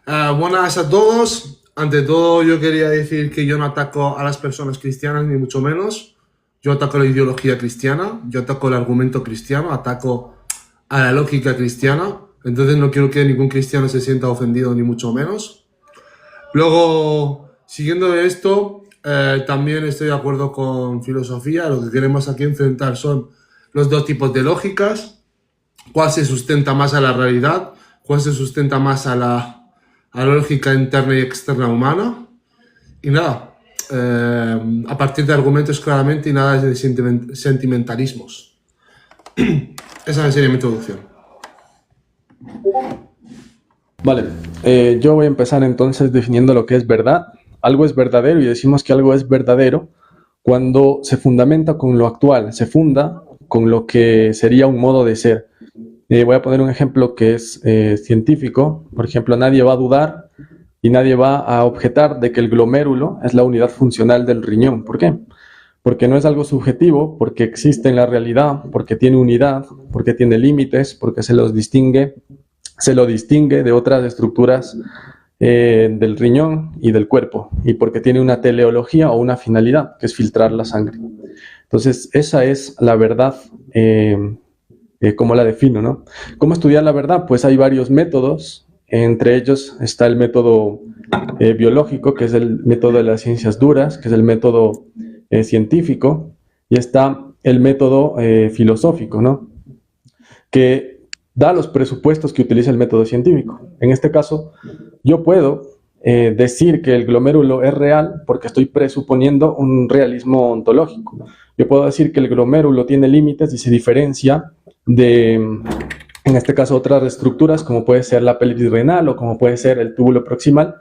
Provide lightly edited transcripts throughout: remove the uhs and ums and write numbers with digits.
Buenas a todos. Ante todo, yo quería decir que yo no ataco a las personas cristianas, ni mucho menos. Yo ataco la ideología cristiana, yo ataco el argumento cristiano, ataco a la lógica cristiana. Entonces no quiero que ningún cristiano se sienta ofendido, ni mucho menos. Luego, siguiendo de esto, también estoy de acuerdo con filosofía. Lo que queremos aquí enfrentar son los dos tipos de lógicas. ¿Cuál se sustenta más a la realidad? ¿Cuál se sustenta más a la lógica interna y externa humana? Y nada, a partir de argumentos claramente y nada de sentimentalismos. Esa sería mi introducción. Vale, yo voy a empezar entonces definiendo lo que es verdad. Algo es verdadero y decimos que algo es verdadero cuando se fundamenta con lo actual, se funda con lo que sería un modo de ser. Voy a poner un ejemplo que es científico. Por ejemplo, nadie va a dudar y nadie va a objetar de que el glomérulo es la unidad funcional del riñón. ¿Por qué? Porque no es algo subjetivo, porque existe en la realidad, porque tiene unidad, porque tiene límites, porque se lo distingue de otras estructuras del riñón y del cuerpo, y porque tiene una teleología o una finalidad, que es filtrar la sangre. Entonces, esa es la verdad, como la defino, ¿no? ¿Cómo estudiar la verdad? Pues hay varios métodos. Entre ellos está el método biológico, que es el método de las ciencias duras, que es el método científico, y está el método filosófico, ¿no? Que da los presupuestos que utiliza el método científico. En este caso, yo puedo decir que el glomérulo es real porque estoy presuponiendo un realismo ontológico. Yo puedo decir que el glomérulo tiene límites y se diferencia de, en este caso, otras estructuras como puede ser la pelvis renal o como puede ser el túbulo proximal,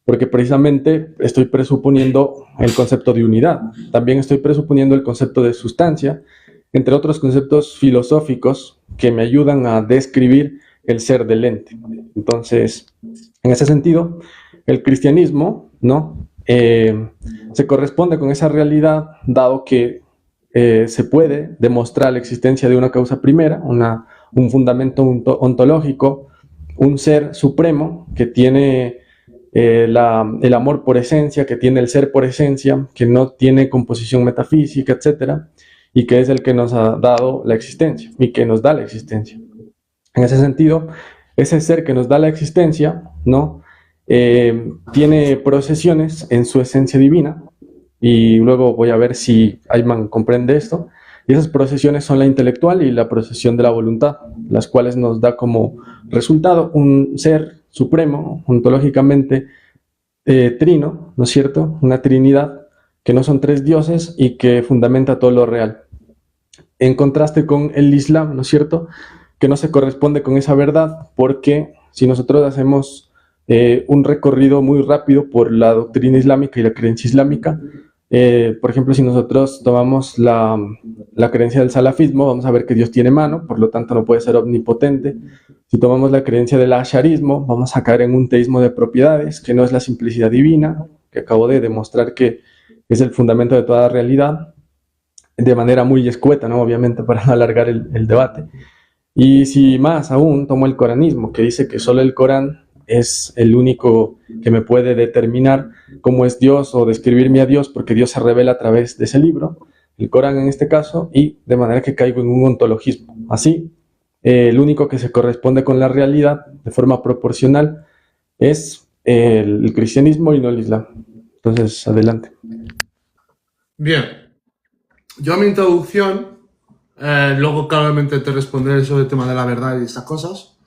porque precisamente estoy presuponiendo el concepto de unidad. También estoy presuponiendo el concepto de sustancia, entre otros conceptos filosóficos que me ayudan a describir el ser del ente. Entonces, en ese sentido, el cristianismo, ¿no? Se corresponde con esa realidad, dado que se puede demostrar la existencia de una causa primera, un fundamento ontológico, un ser supremo que tiene el amor por esencia, que tiene el ser por esencia, que no tiene composición metafísica, etcétera, y que es el que nos ha dado la existencia y que nos da la existencia. En ese sentido, ese ser que nos da la existencia, ¿no? Tiene procesiones en su esencia divina, y luego voy a ver si Ayman comprende esto. Y esas procesiones son la intelectual y la procesión de la voluntad, las cuales nos da como resultado un ser supremo, ontológicamente trino, ¿no es cierto? Una trinidad, que no son tres dioses y que fundamenta todo lo real. En contraste con el Islam, ¿no es cierto?, que no se corresponde con esa verdad, porque si nosotros hacemos un recorrido muy rápido por la doctrina islámica y la creencia islámica, por ejemplo, si nosotros tomamos la creencia del salafismo, vamos a ver que Dios tiene mano, por lo tanto no puede ser omnipotente. Si tomamos la creencia del asharismo, vamos a caer en un teísmo de propiedades, que no es la simplicidad divina, que acabo de demostrar que es el fundamento de toda realidad, de manera muy escueta, ¿no? Obviamente, para no alargar el debate. Y si más aún tomo el coranismo, que dice que solo el Corán es el único que me puede determinar cómo es Dios o describirme a Dios, porque Dios se revela a través de ese libro, el Corán en este caso, y de manera que caigo en un ontologismo. Así, el único que se corresponde con la realidad de forma proporcional es el cristianismo y no el islam. Entonces, adelante. Bien, yo a mi introducción, luego claramente te responderé sobre el tema de la verdad y estas cosas,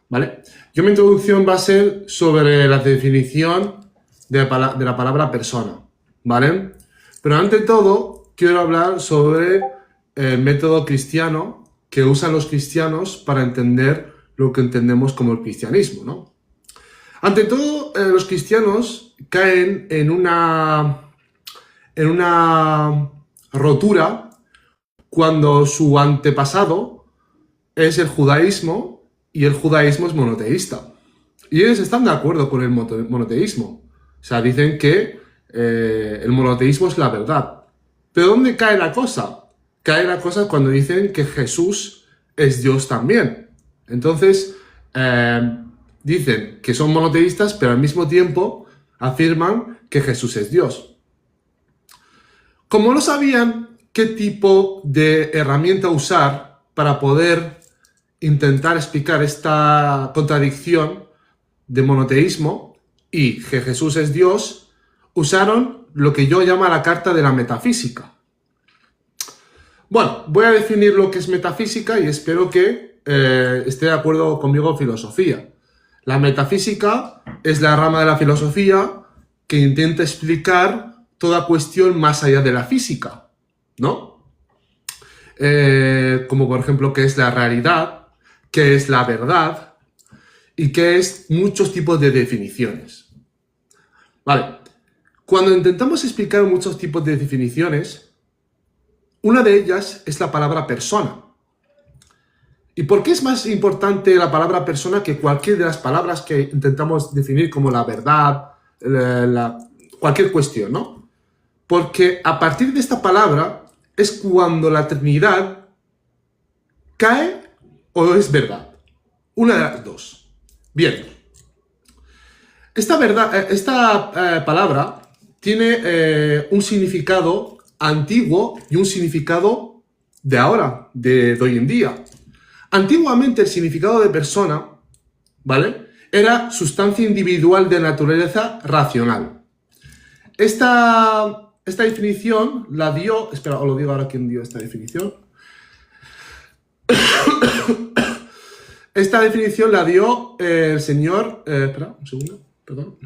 ¿vale? Yo mi introducción va a ser sobre la definición de la palabra persona, ¿vale? Pero ante todo, quiero hablar sobre el método cristiano que usan los cristianos para entender lo que entendemos como el cristianismo, ¿no? Ante todo, los cristianos caen en una rotura cuando su antepasado es el judaísmo y el judaísmo es monoteísta. Y ellos están de acuerdo con el monoteísmo. O sea, dicen que el monoteísmo es la verdad. Pero ¿dónde cae la cosa? Cae la cosa cuando dicen que Jesús es Dios también. Entonces, dicen que son monoteístas, pero al mismo tiempo afirman que Jesús es Dios. Como no sabían qué tipo de herramienta usar para poder intentar explicar esta contradicción de monoteísmo y que Jesús es Dios, usaron lo que yo llamo la carta de la metafísica. Bueno, voy a definir lo que es metafísica y espero que esté de acuerdo conmigo en filosofía. La metafísica es la rama de la filosofía que intenta explicar toda cuestión más allá de la física, ¿no? Como por ejemplo, qué es la realidad, qué es la verdad y qué es muchos tipos de definiciones. Vale, cuando intentamos explicar muchos tipos de definiciones, una de ellas es la palabra persona. ¿Y por qué es más importante la palabra persona que cualquier de las palabras que intentamos definir como la verdad, cualquier cuestión, ¿no? Porque a partir de esta palabra es cuando la Trinidad cae o es verdad. Una de las dos. Bien. Esta palabra tiene un significado antiguo y un significado de ahora, de hoy en día. Antiguamente el significado de persona, ¿vale?, era sustancia individual de naturaleza racional. Esta definición la dio... Espera, os lo digo ahora quién dio esta definición. Esta definición la dio el señor... espera, un segundo, perdón.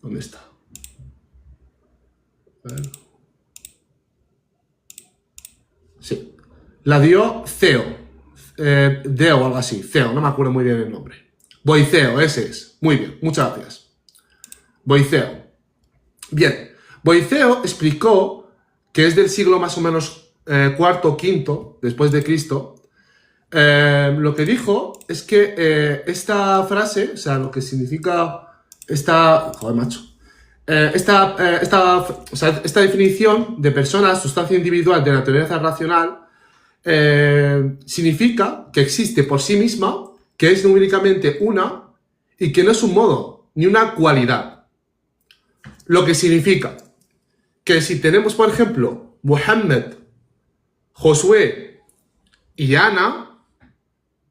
¿Dónde está? A ver. Sí. La dio Ceo. Deo o algo así. Ceo, no me acuerdo muy bien el nombre. Boiceo, ese es. Muy bien, muchas gracias. Boiceo. Bien. Boiceo explicó que es del siglo más o menos cuarto o quinto después de Cristo. Lo que dijo es que esta frase, o sea, lo que significa joder, macho. Esta definición de persona, sustancia individual de naturaleza racional, significa que existe por sí misma, que es numéricamente una y que no es un modo ni una cualidad. Lo que significa que si tenemos, por ejemplo, Mohammed, Josué y Ana,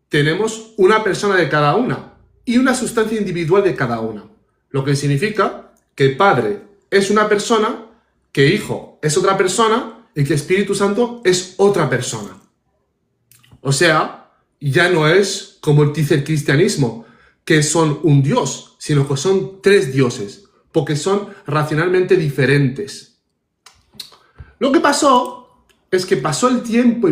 tenemos una persona de cada una y una sustancia individual de cada una. Lo que significa que el Padre es una persona, que Hijo es otra persona y que Espíritu Santo es otra persona. O sea, ya no es como dice el cristianismo, que son un Dios, sino que son tres dioses, porque son racionalmente diferentes. Lo que pasó es que pasó el tiempo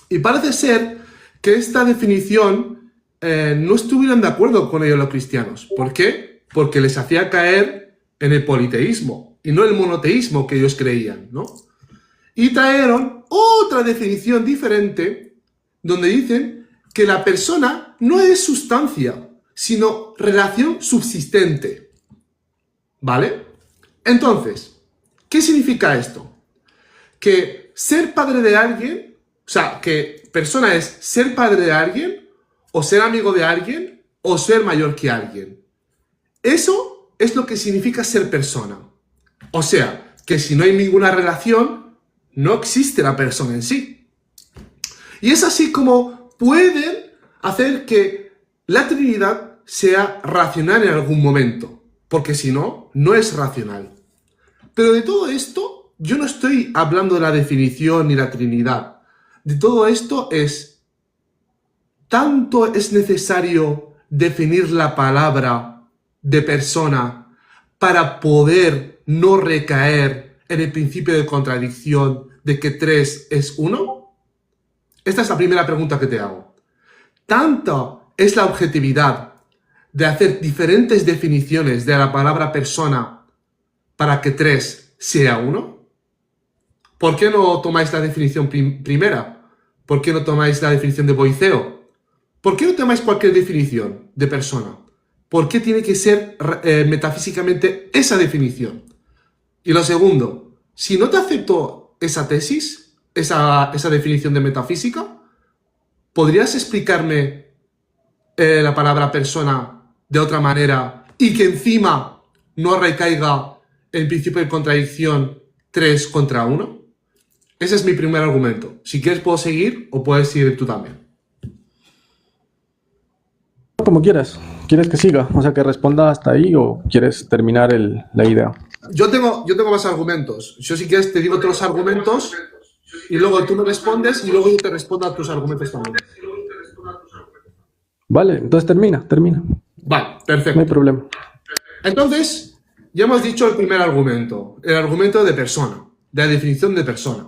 y parece ser que esta definición no estuvieron de acuerdo con ellos los cristianos. ¿Por qué? Porque les hacía caer en el politeísmo y no el monoteísmo que ellos creían, ¿no? Y trajeron otra definición diferente donde dicen que la persona no es sustancia, sino relación subsistente. ¿Vale? Entonces, ¿qué significa esto? Que ser padre de alguien, o sea, que persona es ser padre de alguien, o ser amigo de alguien, o ser mayor que alguien. Eso es lo que significa ser persona. O sea, que si no hay ninguna relación, no existe la persona en sí. Y es así como pueden hacer que la Trinidad sea racional en algún momento, porque si no, no es racional. Pero de todo esto, yo no estoy hablando de la definición ni la Trinidad. De todo esto tanto es necesario definir la palabra de persona para poder no recaer en el principio de contradicción de que 3 es 1? Esta es la primera pregunta que te hago. ¿Tanto es la objetividad de hacer diferentes definiciones de la palabra persona para que 3 sea 1? ¿Por qué no tomáis la definición primera? ¿Por qué no tomáis la definición de Boiceo? ¿Por qué no tomáis cualquier definición de persona? ¿Por qué tiene que ser metafísicamente esa definición? Y lo segundo, si no te acepto esa tesis, esa definición de metafísica, ¿podrías explicarme la palabra persona de otra manera y que encima no recaiga el principio de contradicción 3 contra 1? Ese es mi primer argumento. Si quieres puedo seguir o puedes seguir tú también. Como quieras. ¿Quieres que siga? O sea, que responda hasta ahí o quieres terminar la idea. Yo tengo más argumentos. Yo si quieres te digo otros argumentos y luego tú me respondes y luego yo te respondo a tus argumentos también. Vale, entonces termina. Vale, perfecto. No hay problema. Entonces, ya hemos dicho el primer argumento, el argumento de persona, de la definición de persona.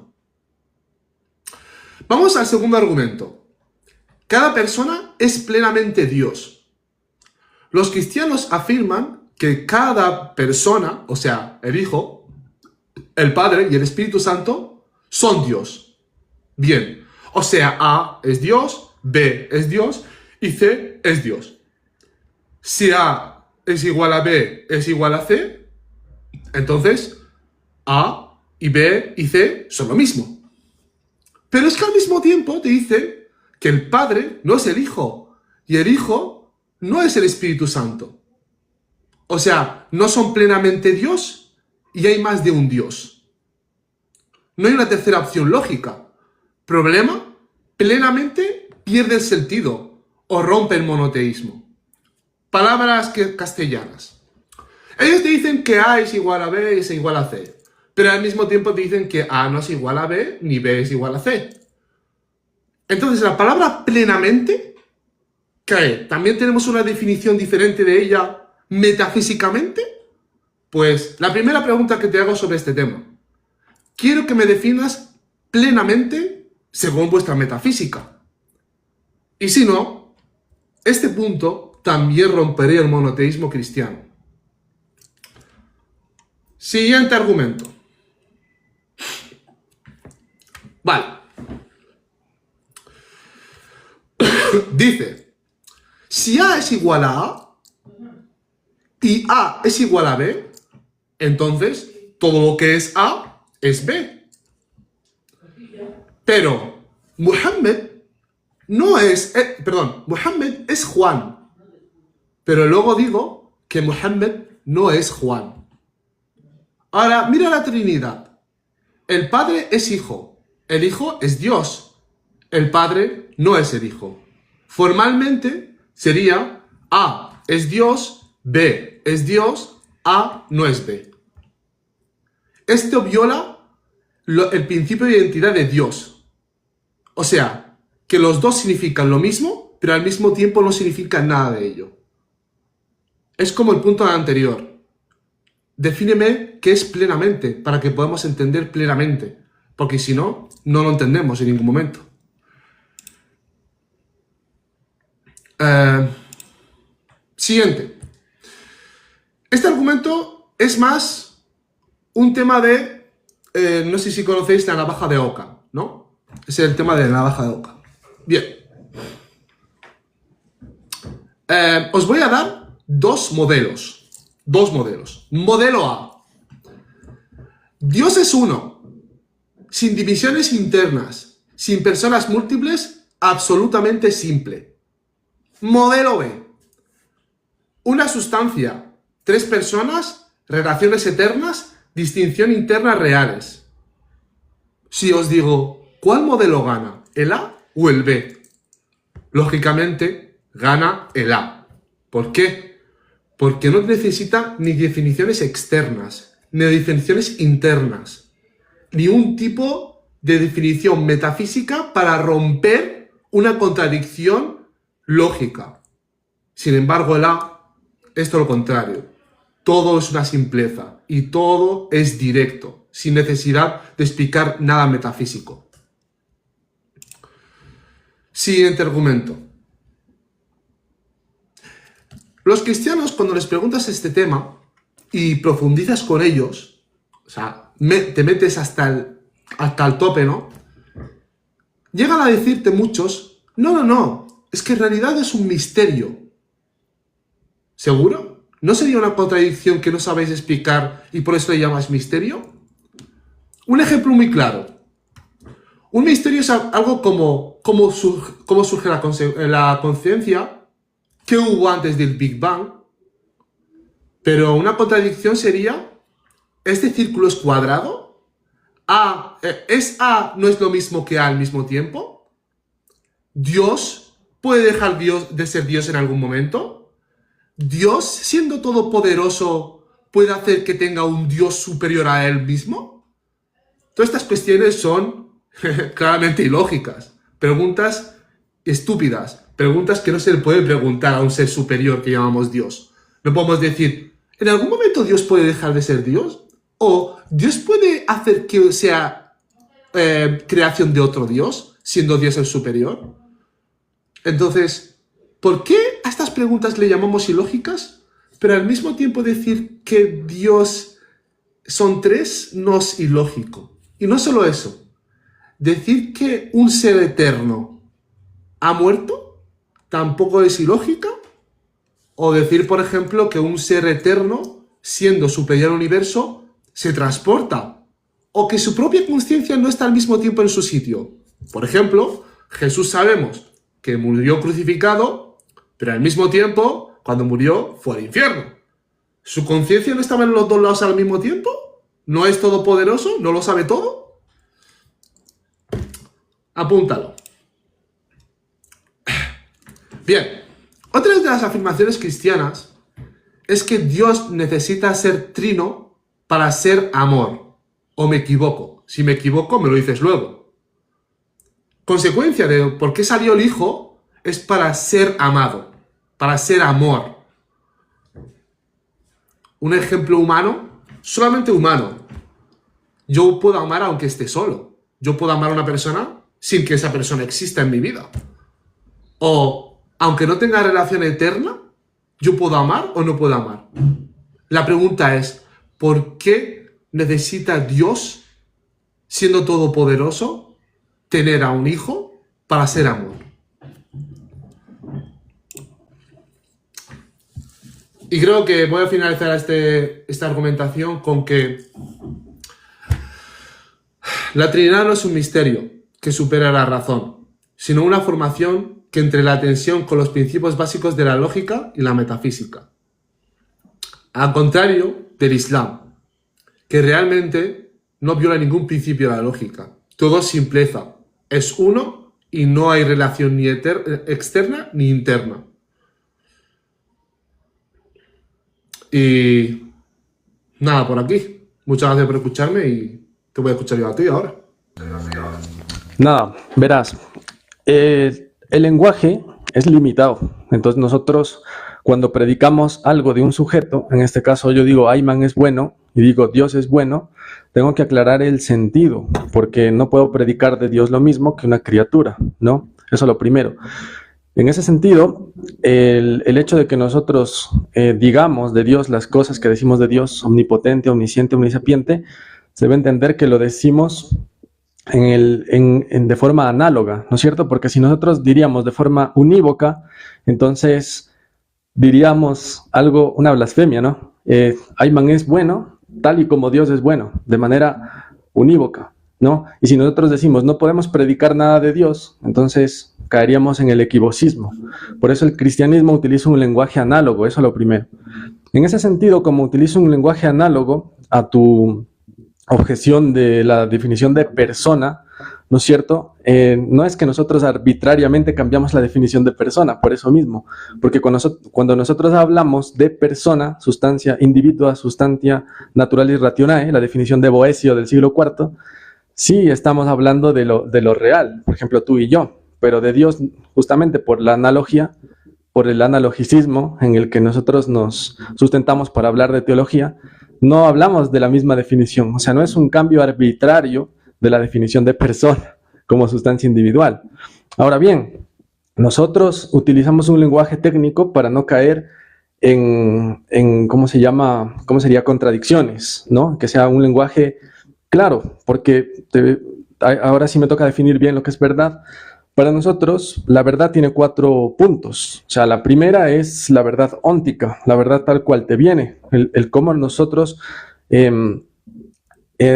Vamos al segundo argumento. Cada persona es plenamente Dios. Los cristianos afirman que cada persona, o sea, el Hijo, el Padre y el Espíritu Santo, son Dios. Bien, o sea, A es Dios, B es Dios y C es Dios. Si A es igual a B es igual a C, entonces A y B y C son lo mismo. Pero es que al mismo tiempo te dice que el Padre no es el Hijo y el Hijo no es el Espíritu Santo. O sea, no son plenamente Dios y hay más de un Dios. No hay una tercera opción lógica. Problema, plenamente pierde el sentido o rompe el monoteísmo. Palabras castellanas. Ellos te dicen que A es igual a B y es igual a C. Pero al mismo tiempo te dicen que A no es igual a B ni B es igual a C. Entonces la palabra plenamente, ¿qué? ¿También tenemos una definición diferente de ella metafísicamente? Pues la primera pregunta que te hago sobre este tema. Quiero que me definas plenamente según vuestra metafísica. Y si no, este punto también rompería el monoteísmo cristiano. Siguiente argumento. Vale. Dice, si A es igual a A y A es igual a B, entonces todo lo que es A es B. Pero Muhammad no es... Muhammad es Juan. Pero luego digo que Muhammad no es Juan. Ahora, mira la Trinidad. El Padre es Hijo. El Hijo es Dios. El Padre no es el Hijo. Formalmente sería A es Dios, B es Dios, A no es B. Esto viola el principio de identidad de Dios. O sea, que los dos significan lo mismo, pero al mismo tiempo no significan nada de ello. Es como el punto anterior. Defíneme qué es plenamente, para que podamos entender plenamente. Porque si no, no lo entendemos en ningún momento. Siguiente. Este argumento es más un tema de... no sé si conocéis la navaja de Oca, ¿no? Ese es el tema de la navaja de Oca. Bien. Os voy a dar dos modelos. Modelo A. Dios es uno, sin divisiones internas, sin personas múltiples, absolutamente simple. Modelo B. Una sustancia, tres personas, relaciones eternas, distinción interna reales. Si os digo, ¿cuál modelo gana? ¿El A o el B? Lógicamente, gana el A. ¿Por qué? Porque no necesita ni definiciones externas, ni definiciones internas, ni un tipo de definición metafísica para romper una contradicción lógica. Sin embargo, el A es todo lo contrario. Todo es una simpleza y todo es directo, sin necesidad de explicar nada metafísico. Siguiente argumento. Los cristianos, cuando les preguntas este tema y profundizas con ellos, o sea, te metes hasta el tope, ¿no? Llegan a decirte muchos, no, es que en realidad es un misterio. ¿Seguro? ¿No sería una contradicción que no sabéis explicar y por eso le llamas misterio? Un ejemplo muy claro. Un misterio es algo como surge la conciencia qué hubo antes del Big Bang, pero una contradicción sería, ¿este círculo es cuadrado? ¿Es A no es lo mismo que A al mismo tiempo? ¿Dios puede dejar de ser Dios en algún momento? ¿Dios, siendo todopoderoso, puede hacer que tenga un Dios superior a él mismo? Todas estas cuestiones son claramente ilógicas, preguntas estúpidas, preguntas que no se le puede preguntar a un ser superior que llamamos Dios. No podemos decir, ¿en algún momento Dios puede dejar de ser Dios? ¿O Dios puede hacer que sea creación de otro Dios, siendo Dios el superior? Entonces, ¿por qué a estas preguntas le llamamos ilógicas? Pero al mismo tiempo decir que Dios son tres no es ilógico. Y no solo eso, decir que un ser eterno ha muerto tampoco es ilógica. O decir, por ejemplo, que un ser eterno, siendo superior al universo, se transporta. O que su propia conciencia no está al mismo tiempo en su sitio. Por ejemplo, Jesús sabemos que murió crucificado, pero al mismo tiempo, cuando murió, fue al infierno. ¿Su conciencia no estaba en los dos lados al mismo tiempo? ¿No es todopoderoso? ¿No lo sabe todo? Apúntalo. Bien, otra de las afirmaciones cristianas es que Dios necesita ser trino para ser amor. ¿O me equivoco? Si me equivoco, me lo dices luego. Consecuencia de por qué salió el Hijo es para ser amado, para ser amor. Un ejemplo humano, solamente humano. Yo puedo amar aunque esté solo. Yo puedo amar a una persona sin que esa persona exista en mi vida. O, aunque no tenga relación eterna, ¿yo puedo amar o no puedo amar? La pregunta es, ¿por qué necesita Dios, siendo todopoderoso, tener a un hijo para ser amor? Y creo que voy a finalizar esta argumentación con que la Trinidad no es un misterio que supera la razón, sino una formación que entre la tensión con los principios básicos de la lógica y la metafísica. Al contrario del Islam, que realmente no viola ningún principio de la lógica. Todo es simpleza, es uno y no hay relación ni externa ni interna. Y nada, por aquí. Muchas gracias por escucharme y te voy a escuchar yo a ti ahora. Nada, verás, el lenguaje es limitado. Entonces nosotros, cuando predicamos algo de un sujeto, en este caso yo digo Ayman es bueno y digo Dios es bueno, tengo que aclarar el sentido, porque no puedo predicar de Dios lo mismo que una criatura, ¿no? Eso es lo primero. En ese sentido, el hecho de que nosotros digamos de Dios las cosas que decimos de Dios, omnipotente, omnisciente, omnisapiente, se debe entender que lo decimos de forma análoga, ¿no es cierto? Porque si nosotros diríamos de forma unívoca, entonces diríamos algo, una blasfemia, ¿no? Ayman es bueno, tal y como Dios es bueno, de manera unívoca, ¿no? Y si nosotros decimos no podemos predicar nada de Dios, entonces caeríamos en el equivocismo. Por eso el cristianismo utiliza un lenguaje análogo, eso es lo primero. En ese sentido, como utiliza un lenguaje análogo a tu objeción de la definición de persona, ¿no es cierto? No es que nosotros arbitrariamente cambiamos la definición de persona, por eso mismo, porque cuando nosotros hablamos de persona, sustancia individua, sustancia naturalis rationae, la definición de Boecio del siglo IV, sí estamos hablando de lo real, por ejemplo tú y yo, pero de Dios justamente por la analogía, por el analogicismo en el que nosotros nos sustentamos para hablar de teología, no hablamos de la misma definición, o sea, no es un cambio arbitrario de la definición de persona como sustancia individual. Ahora bien, nosotros utilizamos un lenguaje técnico para no caer en ¿cómo se llama? ¿Cómo sería? Contradicciones, ¿no? Que sea un lenguaje claro, porque ahora sí me toca definir bien lo que es verdad. Para nosotros, la verdad tiene 4 puntos. O sea, la primera es la verdad óntica, la verdad tal cual te viene, el cómo nosotros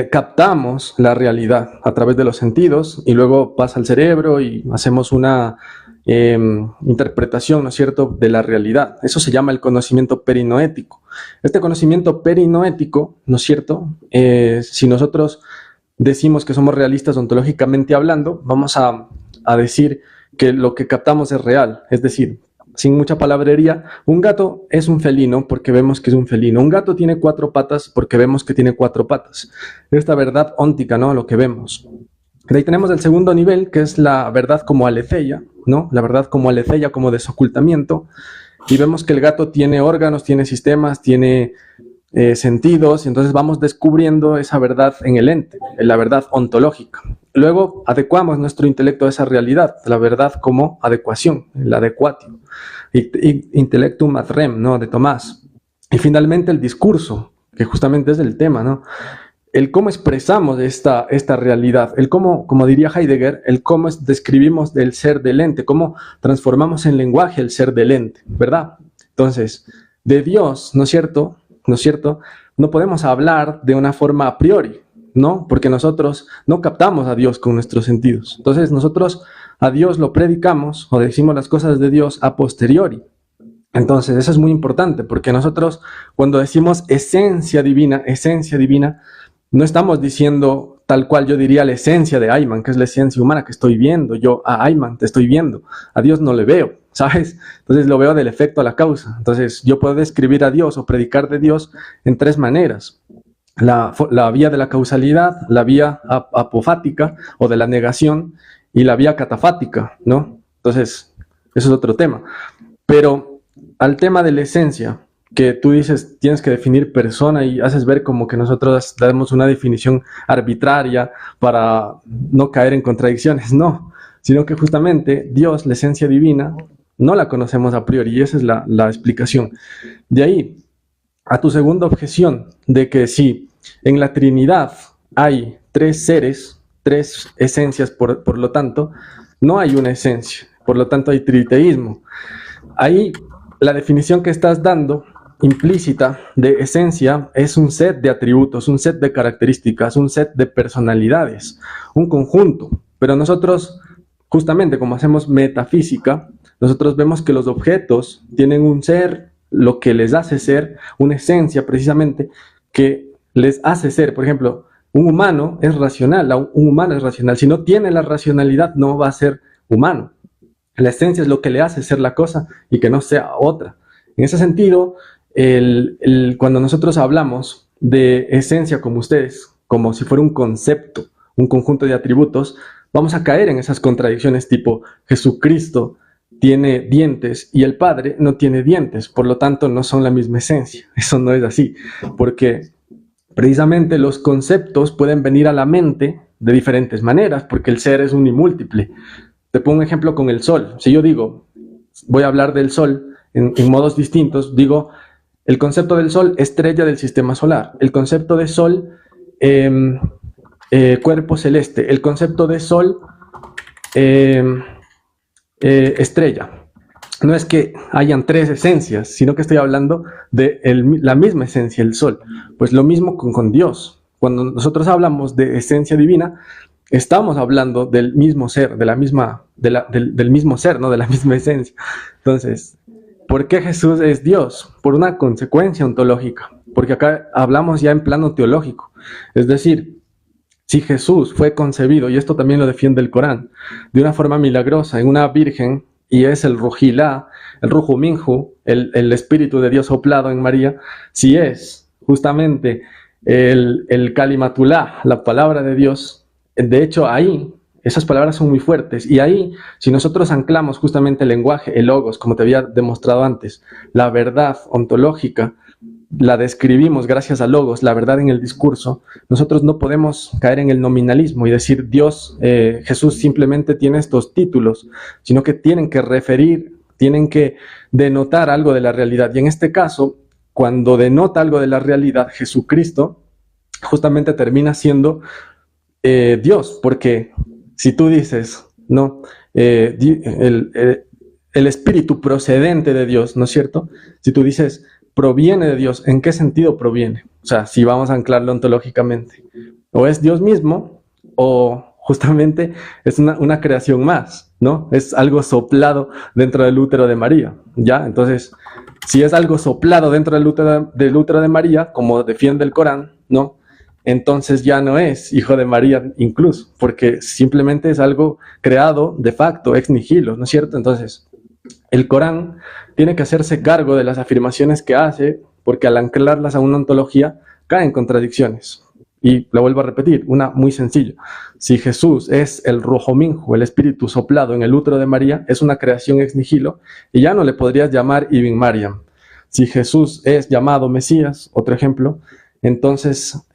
captamos la realidad a través de los sentidos y luego pasa al cerebro y hacemos una interpretación, ¿no es cierto?, de la realidad. Eso se llama el conocimiento perinoético. Este conocimiento perinoético, ¿no es cierto?, si nosotros decimos que somos realistas ontológicamente hablando, vamos a decir que lo que captamos es real, es decir, sin mucha palabrería, un gato es un felino porque vemos que es un felino. Un gato tiene 4 patas porque vemos que tiene 4 patas. Esta verdad óntica, ¿no?, lo que vemos. De ahí tenemos el segundo nivel, que es la verdad como aletheia, ¿no? La verdad como aletheia, como desocultamiento. Y vemos que el gato tiene órganos, tiene sistemas, tiene sentidos, y entonces vamos descubriendo esa verdad en el ente, en la verdad ontológica. Luego adecuamos nuestro intelecto a esa realidad, la verdad como adecuación, el adecuatio, intellectum ad rem, ¿no?, de Tomás. Y finalmente el discurso, que justamente es el tema, ¿no?, el cómo expresamos esta realidad, el cómo, como diría Heidegger, el cómo describimos el ser del ente, cómo transformamos en lenguaje el ser del ente, ¿verdad? Entonces, de Dios, ¿no es cierto?, no podemos hablar de una forma a priori, ¿no? Porque nosotros no captamos a Dios con nuestros sentidos. Entonces nosotros a Dios lo predicamos o decimos las cosas de Dios a posteriori. Entonces eso es muy importante porque nosotros cuando decimos esencia divina, no estamos diciendo tal cual yo diría la esencia de Ayman, que es la esencia humana que estoy viendo. Yo a Ayman te estoy viendo, a Dios no le veo, ¿sabes? Entonces lo veo del efecto a la causa. Entonces yo puedo describir a Dios o predicar de Dios en 3 maneras. La vía de la causalidad, la vía apofática o de la negación y la vía catafática, ¿no? Entonces, eso es otro tema. Pero al tema de la esencia, que tú dices, tienes que definir persona y haces ver como que nosotros damos una definición arbitraria para no caer en contradicciones, no, sino que justamente Dios, la esencia divina, no la conocemos a priori y esa es la explicación. De ahí a tu segunda objeción de que si en la Trinidad hay 3 seres, 3 esencias, por lo tanto, no hay una esencia, por lo tanto hay triteísmo. Ahí la definición que estás dando implícita de esencia es un set de atributos, un set de características, un set de personalidades, un conjunto. Pero nosotros, justamente como hacemos metafísica, nosotros vemos que los objetos tienen un ser, lo que les hace ser, una esencia precisamente que les hace ser. Por ejemplo, un humano es racional, si no tiene la racionalidad no va a ser humano. La esencia es lo que le hace ser la cosa y que no sea otra. En ese sentido, cuando nosotros hablamos de esencia como ustedes, como si fuera un concepto, un conjunto de atributos, vamos a caer en esas contradicciones tipo Jesucristo tiene dientes y el Padre no tiene dientes, por lo tanto no son la misma esencia. Eso no es así, porque precisamente los conceptos pueden venir a la mente de diferentes maneras, porque el ser es unimúltiple. Te pongo un ejemplo con el sol. Si yo digo, voy a hablar del sol en modos distintos, digo, el concepto del sol, estrella del sistema solar. El concepto de sol, cuerpo celeste. El concepto de sol, estrella. No es que hayan 3 esencias, sino que estoy hablando de la misma esencia, el sol. Pues lo mismo con Dios. Cuando nosotros hablamos de esencia divina, estamos hablando del mismo ser, del mismo ser, ¿no?, de la misma esencia. Entonces, ¿por qué Jesús es Dios? Por una consecuencia ontológica, porque acá hablamos ya en plano teológico. Es decir, si Jesús fue concebido, y esto también lo defiende el Corán, de una forma milagrosa en una virgen, y es el Ruhilá, el Ruhu Minhu, el Espíritu de Dios soplado en María, si es justamente el Kalimatullah, la palabra de Dios, de hecho ahí, esas palabras son muy fuertes, y ahí, si nosotros anclamos justamente el lenguaje, el logos, como te había demostrado antes, la verdad ontológica, la describimos gracias a logos, la verdad en el discurso, nosotros no podemos caer en el nominalismo y decir Dios, Jesús simplemente tiene estos títulos, sino que tienen que referir, tienen que denotar algo de la realidad. Y en este caso, cuando denota algo de la realidad, Jesucristo justamente termina siendo Dios, porque si tú dices, no, el espíritu procedente de Dios, ¿no es cierto? Si tú dices proviene de Dios, ¿en qué sentido proviene? O sea, si vamos a anclarlo ontológicamente, o es Dios mismo, o justamente es una creación más, ¿no? Es algo soplado dentro del útero de María, ¿ya? Entonces, si es algo soplado dentro del útero de María, como defiende el Corán, ¿no? Entonces ya no es hijo de María incluso, porque simplemente es algo creado de facto, ex nihilo, ¿no es cierto? Entonces, el Corán tiene que hacerse cargo de las afirmaciones que hace, porque al anclarlas a una ontología caen contradicciones. Y lo vuelvo a repetir, una muy sencilla. Si Jesús es el Rujo Minhu, el espíritu soplado en el útero de María, es una creación ex nihilo, y ya no le podrías llamar Ibn Maryam. Si Jesús es llamado Mesías, otro ejemplo, entonces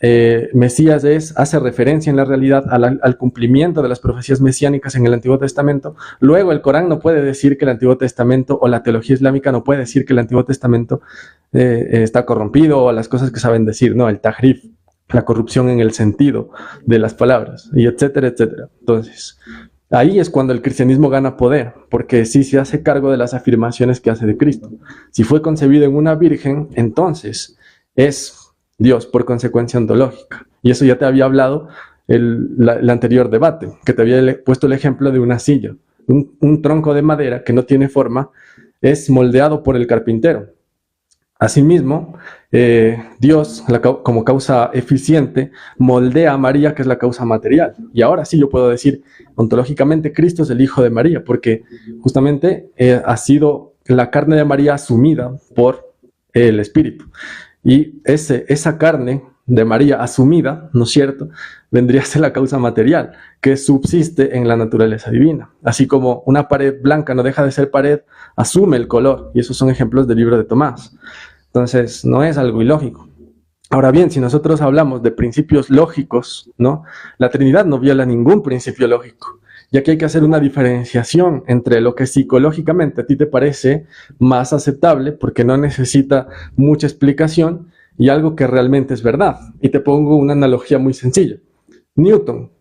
Mesías hace referencia en la realidad al cumplimiento de las profecías mesiánicas en el Antiguo Testamento. Luego el Corán no puede decir que el Antiguo Testamento, o la teología islámica no puede decir que el Antiguo Testamento está corrompido, o las cosas que saben decir, no, el tahrif, la corrupción en el sentido de las palabras, y etcétera, etcétera. Entonces, ahí es cuando el cristianismo gana poder, porque sí se hace cargo de las afirmaciones que hace de Cristo. Si fue concebido en una virgen, entonces es Dios por consecuencia ontológica. Y eso ya te había hablado el anterior debate, que te había puesto el ejemplo de una silla. Un tronco de madera que no tiene forma es moldeado por el carpintero. Asimismo, Dios, como causa eficiente, moldea a María, que es la causa material. Y ahora sí yo puedo decir, ontológicamente, Cristo es el Hijo de María, porque justamente ha sido la carne de María asumida por el Espíritu. Y esa carne de María asumida, ¿no es cierto?, vendría a ser la causa material, que subsiste en la naturaleza divina. Así como una pared blanca no deja de ser pared, asume el color. Y esos son ejemplos del libro de Tomás. Entonces, no es algo ilógico. Ahora bien, si nosotros hablamos de principios lógicos, ¿no?, la Trinidad no viola ningún principio lógico, ya que hay que hacer una diferenciación entre lo que psicológicamente a ti te parece más aceptable, porque no necesita mucha explicación, y algo que realmente es verdad. Y te pongo una analogía muy sencilla. Newton,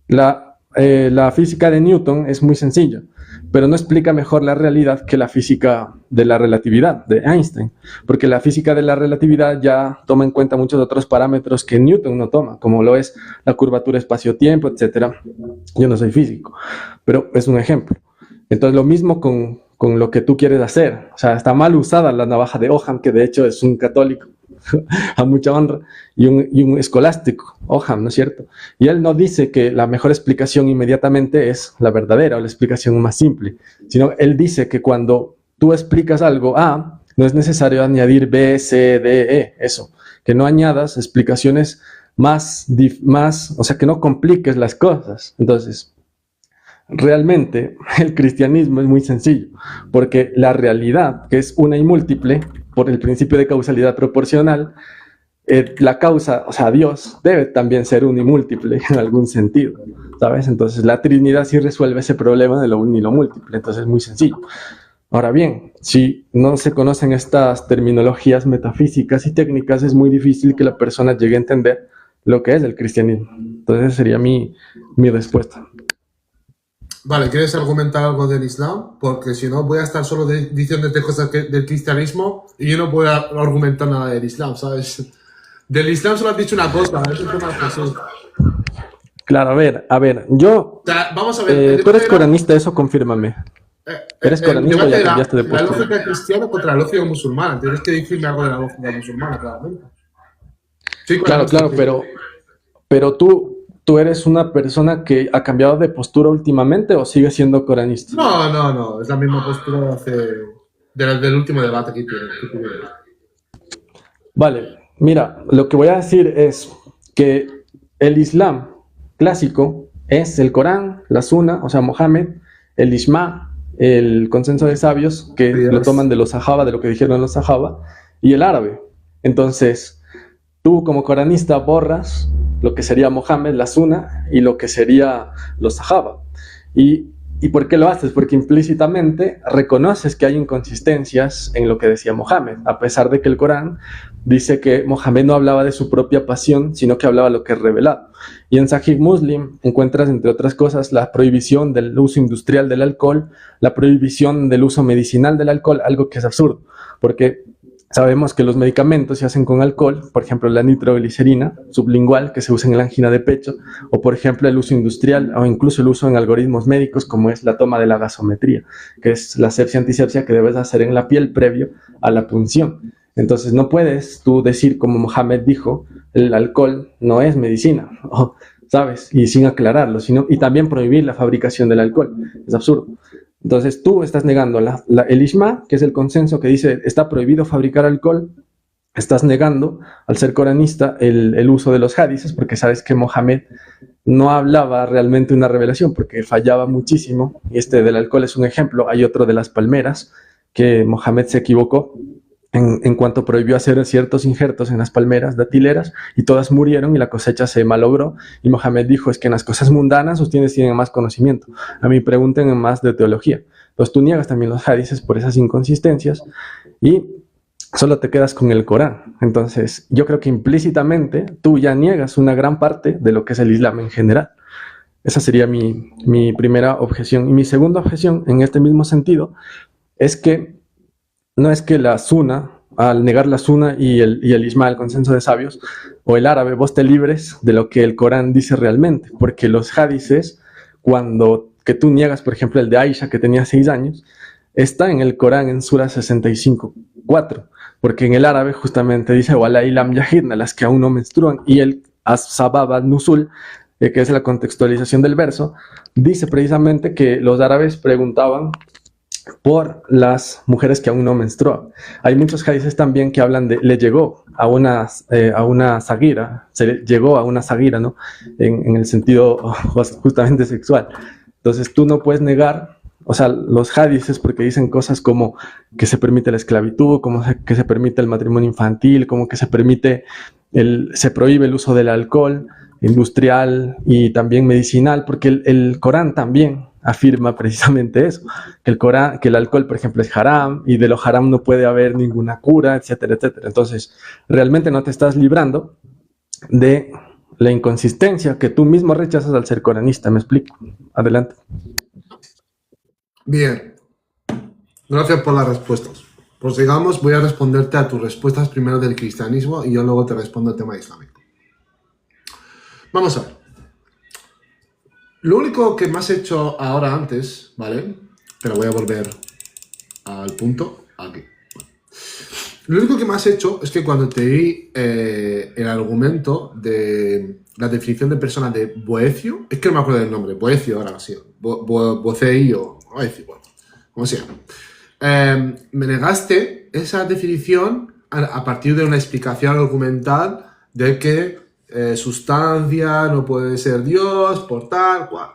la física de Newton es muy sencilla, pero no explica mejor la realidad que la física de la relatividad de Einstein, porque la física de la relatividad ya toma en cuenta muchos otros parámetros que Newton no toma, como lo es la curvatura espacio-tiempo, etc. Yo no soy físico, pero es un ejemplo. Entonces lo mismo con lo que tú quieres hacer. O sea, está mal usada la navaja de Ogham, que de hecho es un católico, a mucha honra, y un escolástico, Ogham, ¿no es cierto? Y él no dice que la mejor explicación inmediatamente es la verdadera o la explicación más simple, sino él dice que cuando tú explicas algo A, no es necesario añadir B, C, D, E, eso, que no añadas explicaciones más, o sea, que no compliques las cosas. Entonces, realmente el cristianismo es muy sencillo, porque la realidad, que es una y múltiple, por el principio de causalidad proporcional, la causa, o sea, Dios, debe también ser un y múltiple en algún sentido, ¿sabes? Entonces la Trinidad sí resuelve ese problema de lo un y lo múltiple, entonces es muy sencillo. Ahora bien, si no se conocen estas terminologías metafísicas y técnicas, es muy difícil que la persona llegue a entender lo que es el cristianismo. Entonces esa sería mi respuesta. Vale, ¿quieres argumentar algo del Islam? Porque si no, voy a estar solo diciéndote cosas del cristianismo y yo no voy a argumentar nada del Islam, ¿sabes? Del Islam solo has dicho una cosa, es el tema de Jesús. Claro, a ver, yo... O sea, vamos a ver... tú eres coranista, eso confírmame. ¿Eres coranista o ya cambiaste de postura? La lógica cristiana contra la lógica musulmana. Tienes que decirme algo de la lógica musulmana, claramente. Sí, claro, pero tú eres una persona que ha cambiado de postura últimamente o sigues siendo coranista. No, es la misma postura del último debate que tuve. Vale, mira, lo que voy a decir es que el Islam clásico es el Corán, la Sunna, o sea, Mohammed, el Ijma, el consenso de sabios, que lo toman de los Sahaba, de lo que dijeron los Sahaba, y el árabe. Entonces, tú como coranista borras lo que sería Mohammed, la Sunna, y lo que sería los Sahaba. ¿Y por qué lo haces? Porque implícitamente reconoces que hay inconsistencias en lo que decía Mohammed, a pesar de que el Corán dice que Mohammed no hablaba de su propia pasión, sino que hablaba de lo que es revelado. Y en Sahih Muslim encuentras, entre otras cosas, la prohibición del uso industrial del alcohol, la prohibición del uso medicinal del alcohol, algo que es absurdo, porque Sabemos que los medicamentos se hacen con alcohol, por ejemplo la nitroglicerina sublingual que se usa en la angina de pecho, o por ejemplo el uso industrial o incluso el uso en algoritmos médicos como es la toma de la gasometría, que es la sepsia-antisepsia que debes hacer en la piel previo a la punción. Entonces no puedes tú decir como Mohamed dijo, el alcohol no es medicina, ¿sabes? Y sin aclararlo, y también prohibir la fabricación del alcohol. Es absurdo. Entonces tú estás negando el Ijma, que es el consenso que dice está prohibido fabricar alcohol, estás negando, al ser coranista, el uso de los hadices, porque sabes que Mohamed no hablaba realmente una revelación, porque fallaba muchísimo, y este del alcohol es un ejemplo. Hay otro de las palmeras, que Mohamed se equivocó en cuanto prohibió hacer ciertos injertos en las palmeras datileras y todas murieron y la cosecha se malogró, y Mohamed dijo, es que en las cosas mundanas ustedes tienen más conocimiento, a mí pregunten más de teología. Entonces tú niegas también los hadices por esas inconsistencias y solo te quedas con el Corán. Entonces yo creo que implícitamente tú ya niegas una gran parte de lo que es el Islam en general. Esa sería mi primera objeción. Y mi segunda objeción en este mismo sentido es que no es que la Sunna, al negar la Sunna y el Ijma, el consenso de sabios, o el árabe, vos te libres de lo que el Corán dice realmente, porque los hadices, que tú niegas, por ejemplo, el de Aisha, que tenía 6 años, está en el Corán en Sura 65:4, porque en el árabe justamente dice, Wala ilam yahidna, las que aún no menstruan, y el As-Sabab al-Nusul, que es la contextualización del verso, dice precisamente que los árabes preguntaban por las mujeres que aún no menstruaban. Hay muchos hadices también que hablan de, le llegó a una sagira, se llegó a una sagira, ¿no? En el sentido justamente sexual. Entonces tú no puedes negar, o sea, los hadices, porque dicen cosas como que se permite la esclavitud, como que se permite el matrimonio infantil, como que se prohíbe el uso del alcohol industrial y también medicinal, porque el Corán también afirma precisamente eso, que el alcohol, por ejemplo, es haram y de lo haram no puede haber ninguna cura, etcétera, etcétera. Entonces, realmente no te estás librando de la inconsistencia que tú mismo rechazas al ser coranista. ¿Me explico? Adelante. Bien. Gracias por las respuestas. Pues digamos, voy a responderte a tus respuestas primero del cristianismo y yo luego te respondo el tema islámico. Vamos a ver. Lo único que me has hecho ahora antes, ¿vale? Pero voy a volver al punto, aquí. Lo único que me has hecho es que cuando te di el argumento de la definición de persona de Boecio, es que no me acuerdo del nombre, Boecio ahora sí, Boecio, Boecio, bueno, como sea. Me negaste esa definición a partir de una explicación argumental de que sustancia no puede ser Dios, por tal, cual.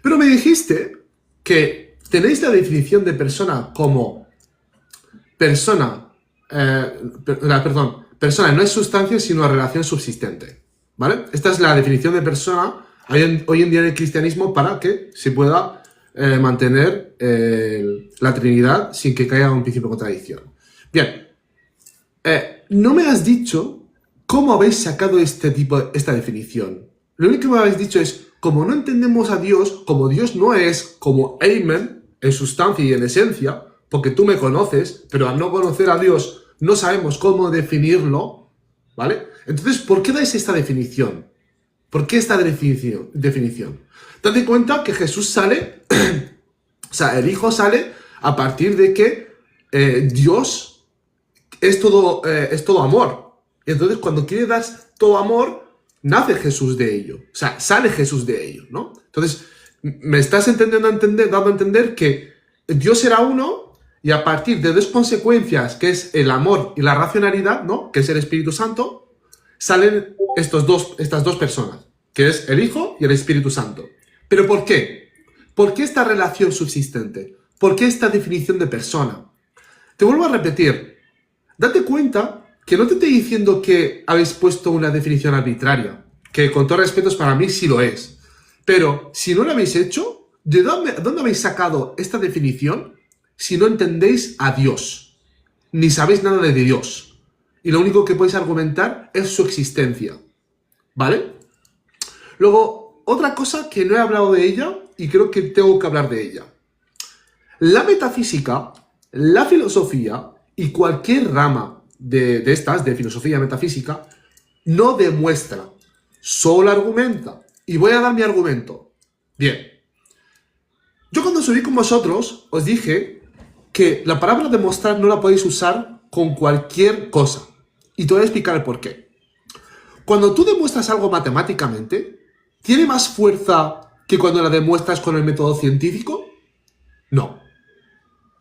Pero me dijiste que tenéis la definición de persona como persona, persona no es sustancia sino relación subsistente, ¿vale? Esta es la definición de persona hoy en día en el cristianismo para que se pueda mantener la Trinidad sin que caiga un principio de contradicción. Bien, no me has dicho cómo habéis sacado esta definición. Lo único que me habéis dicho es, como no entendemos a Dios, como Dios no es como Eimen en sustancia y en esencia, porque tú me conoces, pero al no conocer a Dios no sabemos cómo definirlo, ¿vale? Entonces, ¿por qué dais esta definición? ¿Por qué esta definición? Date cuenta que Jesús sale, o sea, el Hijo sale a partir de que Dios es todo amor. Entonces, cuando quiere dar todo amor, nace Jesús de ello. O sea, sale Jesús de ello, ¿no? Entonces, me estás dando a entender que Dios era uno y a partir de dos consecuencias, que es el amor y la racionalidad, ¿no? Que es el Espíritu Santo, salen estas dos personas, que es el Hijo y el Espíritu Santo. ¿Pero por qué? ¿Por qué esta relación subsistente? ¿Por qué esta definición de persona? Te vuelvo a repetir. Date cuenta que no te estoy diciendo que habéis puesto una definición arbitraria, que con todo respeto para mí sí lo es. Pero si no lo habéis hecho, ¿de dónde habéis sacado esta definición si no entendéis a Dios? Ni sabéis nada de Dios. Y lo único que podéis argumentar es su existencia. ¿Vale? Luego, otra cosa que no he hablado de ella y creo que tengo que hablar de ella. La metafísica, la filosofía Y cualquier rama de estas, de filosofía metafísica, no demuestra, solo argumenta. Y voy a dar mi argumento. Bien. Yo cuando subí con vosotros os dije que la palabra demostrar no la podéis usar con cualquier cosa. Y te voy a explicar el por qué. Cuando tú demuestras algo matemáticamente, ¿tiene más fuerza que cuando la demuestras con el método científico? No.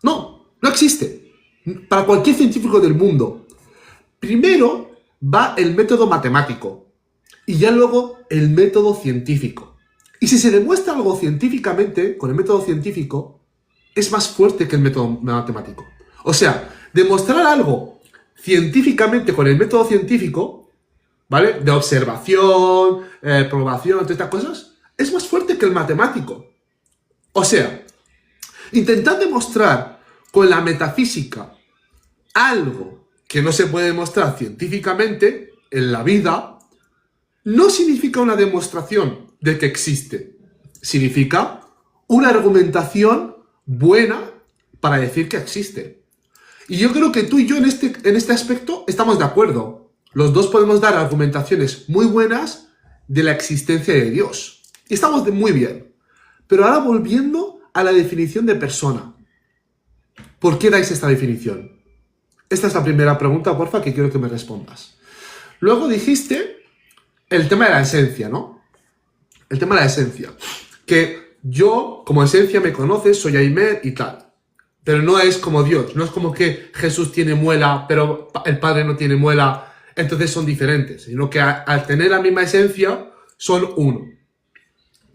No existe. Para cualquier científico del mundo. Primero va el método matemático y ya luego el método científico. Y si se demuestra algo científicamente, con el método científico, es más fuerte que el método matemático. O sea, demostrar algo científicamente con el método científico, ¿vale? De observación, probación, todas estas cosas, es más fuerte que el matemático. O sea, intentar demostrar con la metafísica algo que no se puede demostrar científicamente en la vida, no significa una demostración de que existe. Significa una argumentación buena para decir que existe. Y yo creo que tú y yo en este aspecto estamos de acuerdo. Los dos podemos dar argumentaciones muy buenas de la existencia de Dios. Y estamos muy bien. Pero ahora volviendo a la definición de persona. ¿Por qué dais esta definición? Esta es la primera pregunta, porfa, que quiero que me respondas. Luego dijiste el tema de la esencia, ¿no? El tema de la esencia. Que yo, como esencia, me conoces, soy Aimer y tal. Pero no es como Dios. No es como que Jesús tiene muela, pero el Padre no tiene muela, entonces son diferentes. Sino que al tener la misma esencia, son uno.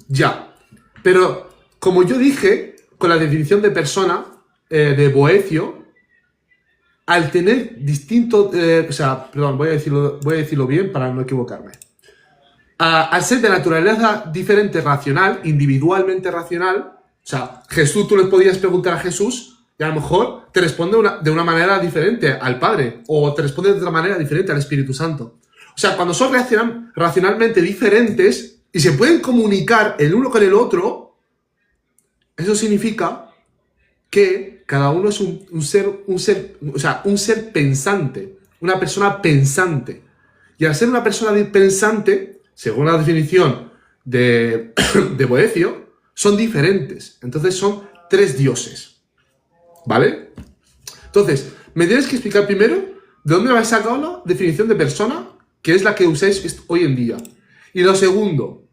Ya. Pero, como yo dije, con la definición de persona, de Boecio, al tener distinto, voy a decirlo bien para no equivocarme. Al ser de naturaleza diferente, racional, individualmente racional, o sea, Jesús, tú le podías preguntar a Jesús y a lo mejor te responde de una manera diferente al Padre, o te responde de otra manera diferente al Espíritu Santo. O sea, cuando son racionalmente diferentes y se pueden comunicar el uno con el otro, eso significa que cada uno es un ser pensante, una persona pensante. Y al ser una persona pensante, según la definición de Boecio, son diferentes. Entonces son tres dioses. ¿Vale? Entonces, me tienes que explicar primero de dónde habéis sacado la definición de persona, que es la que usáis hoy en día. Y lo segundo,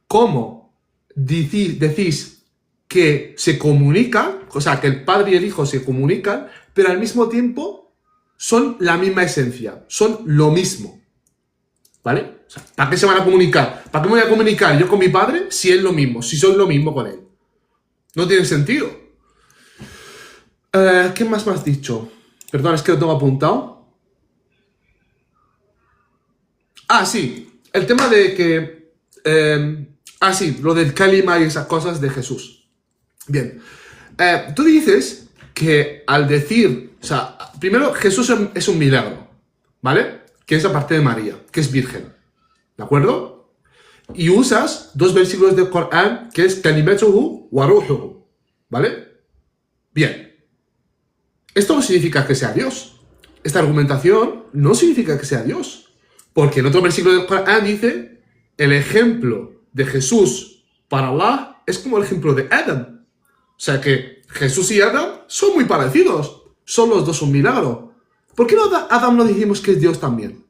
¿cómo decís que se comunican, o sea, que el Padre y el Hijo se comunican, pero al mismo tiempo son la misma esencia, son lo mismo? ¿Vale? O sea, ¿para qué se van a comunicar? ¿Para qué me voy a comunicar yo con mi Padre si es lo mismo, si soy lo mismo con Él? No tiene sentido. ¿Qué más me has dicho? Perdón, es que lo tengo apuntado. Sí, el tema de que... sí, lo del Kalima y esas cosas de Jesús. Bien, tú dices que al decir, o sea, primero Jesús es un milagro, ¿vale? Que es aparte de María, que es virgen, ¿de acuerdo? Y usas dos versículos del Corán, que es Kalimatuhu wa Ruhuhu, ¿vale? Bien, esto no significa que sea Dios. Esta argumentación no significa que sea Dios, porque en otro versículo del Corán dice, el ejemplo de Jesús para Allah es como el ejemplo de Adam. O sea que Jesús y Adam son muy parecidos. Son los dos un milagro. ¿Por qué Adam no dijimos que es Dios también?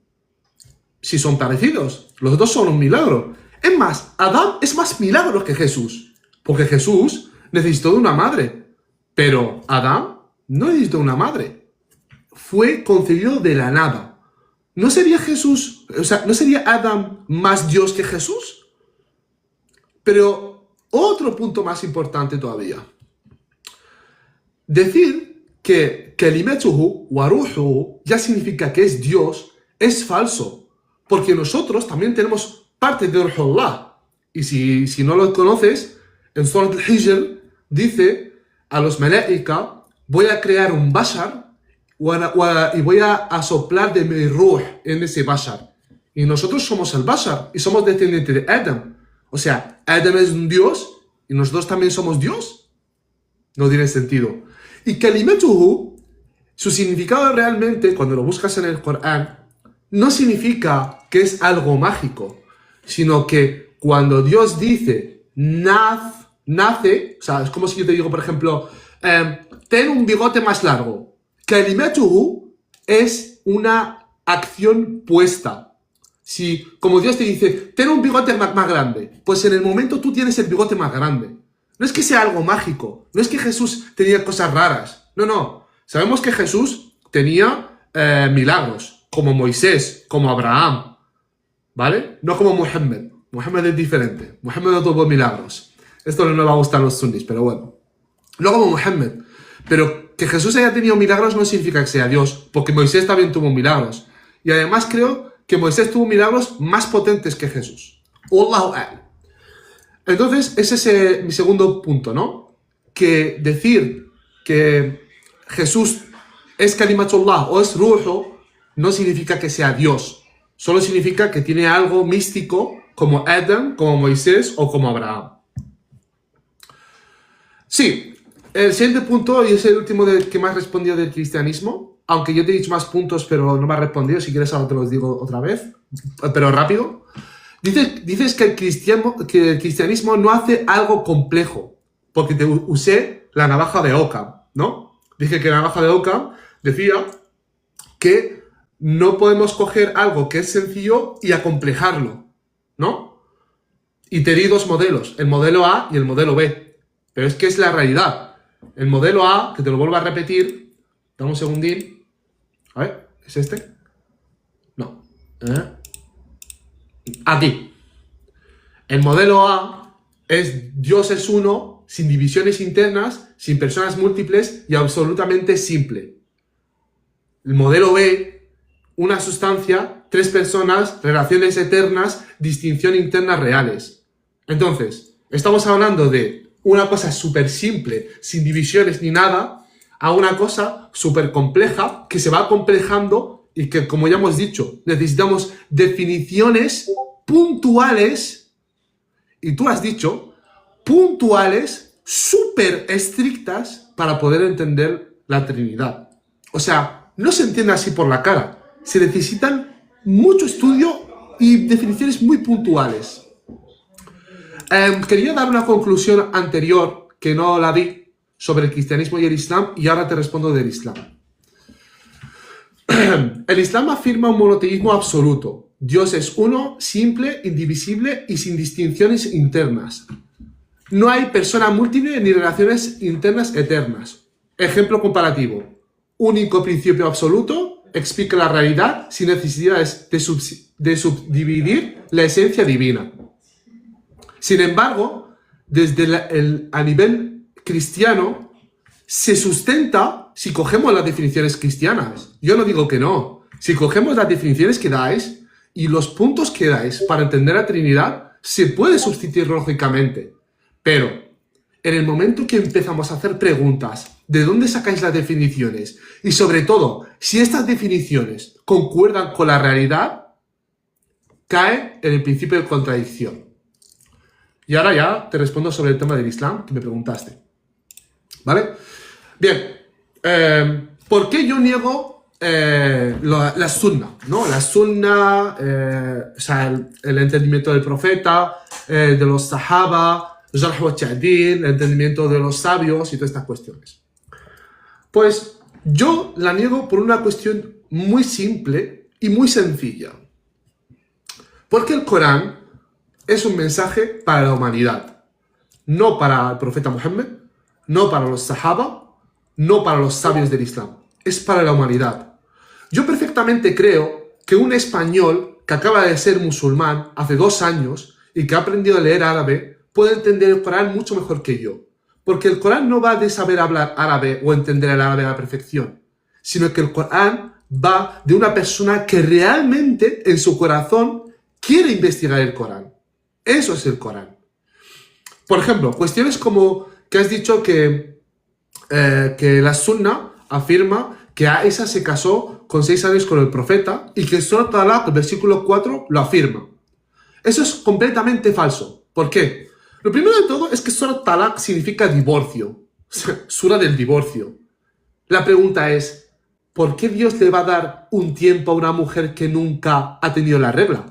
Si son parecidos. Los dos son un milagro. Es más, Adam es más milagro que Jesús. Porque Jesús necesitó de una madre. Pero Adam no necesitó una madre. Fue concebido de la nada. ¿No sería Jesús, no sería Adam más Dios que Jesús? Pero otro punto más importante todavía. Decir que Kalimatuhu wa Ruhuhu ya significa que es Dios es falso, porque nosotros también tenemos parte de Ruhullah. Y si no lo conoces, en Surat al-Hijr dice a los malaika, voy a crear un bashar y voy a soplar de mi ruh en ese bashar. Y nosotros somos el bashar y somos descendientes de Adam. O sea, Adam es un Dios y nosotros también somos Dios. No tiene sentido. Y Kalimatuhu Su significado realmente, cuando lo buscas en el Corán, no significa que es algo mágico, sino que cuando Dios dice nace, o sea, es como si yo te digo, por ejemplo, ten un bigote más largo. Kalimatuhu es una acción puesta. Si, como Dios te dice, ten un bigote más grande, pues en el momento tú tienes el bigote más grande. No es que sea algo mágico, no es que Jesús tenía cosas raras, no. Sabemos que Jesús tenía milagros, como Moisés, como Abraham, ¿vale? No como Muhammad. Muhammad es diferente. Muhammad no tuvo milagros. Esto no le va a gustar a los sunnis, pero bueno. No como Muhammad. Pero que Jesús haya tenido milagros no significa que sea Dios, porque Moisés también tuvo milagros. Y además creo que Moisés tuvo milagros más potentes que Jesús. Wallahu a'lam. Entonces, ese es mi segundo punto, ¿no? Que decir que Jesús es Kalimatullah o es Ruhu no significa que sea Dios. Solo significa que tiene algo místico como Adam, como Moisés o como Abraham. Sí, el siguiente punto, y es el último que me has respondido del cristianismo, aunque yo te he dicho más puntos, pero no me has respondido, si quieres ahora te los digo otra vez, pero rápido. Dices que el cristianismo no hace algo complejo, porque te usé la navaja de Occam, ¿no? Dije que la navaja de Occam decía que no podemos coger algo que es sencillo y acomplejarlo, ¿no? Y te di dos modelos, el modelo A y el modelo B. Pero es que es la realidad. El modelo A, que te lo vuelvo a repetir, dame un segundín. A ver, ¿es este? No. Aquí. El modelo A es Dios es uno, sin divisiones internas, sin personas múltiples y absolutamente simple. El modelo B, una sustancia, tres personas, relaciones eternas, distinción interna reales. Entonces, estamos hablando de una cosa súper simple, sin divisiones ni nada, a una cosa súper compleja que se va complejando y que, como ya hemos dicho, necesitamos definiciones puntuales, y tú has dicho, puntuales, súper estrictas para poder entender la Trinidad. O sea, no se entiende así por la cara. Se necesitan mucho estudio y definiciones muy puntuales. Quería dar una conclusión anterior, que no la di, sobre el cristianismo y el islam, y ahora te respondo del islam. El islam afirma un monoteísmo absoluto. Dios es uno, simple, indivisible y sin distinciones internas. No hay persona múltiple ni relaciones internas eternas. Ejemplo comparativo. Único principio absoluto explica la realidad sin necesidad de subdividir la esencia divina. Sin embargo, a nivel cristiano, se sustenta si cogemos las definiciones cristianas. Yo no digo que no. Si cogemos las definiciones que dais y los puntos que dais para entender la Trinidad, se puede sustituir lógicamente. Pero, en el momento que empezamos a hacer preguntas, ¿de dónde sacáis las definiciones? Y sobre todo, si estas definiciones concuerdan con la realidad, cae en el principio de contradicción. Y ahora ya te respondo sobre el tema del Islam que me preguntaste. ¿Vale? Bien. ¿Por qué yo niego la sunna? ¿No? La sunna, o sea, el entendimiento del profeta, de los sahaba, jarh wa ta'dil, el entendimiento de los sabios y todas estas cuestiones. Pues yo la niego por una cuestión muy simple y muy sencilla. Porque el Corán es un mensaje para la humanidad, no para el profeta Muhammad, no para los sahaba, no para los sabios del Islam, es para la humanidad. Yo perfectamente creo que un español que acaba de ser musulmán hace 2 años y que ha aprendido a leer árabe puede entender el Corán mucho mejor que yo, porque el Corán no va de saber hablar árabe o entender el árabe a la perfección, sino que el Corán va de una persona que realmente en su corazón quiere investigar el Corán. Eso es el Corán. Por ejemplo, cuestiones como que has dicho que la Sunna afirma que Aisha se casó con 6 años con el profeta y que el Surah Talaq, el versículo 4, lo afirma. Eso es completamente falso. ¿Por qué? Lo primero de todo es que Surah Talaq significa divorcio. Sura del divorcio. La pregunta es, ¿por qué Dios le va a dar un tiempo a una mujer que nunca ha tenido la regla?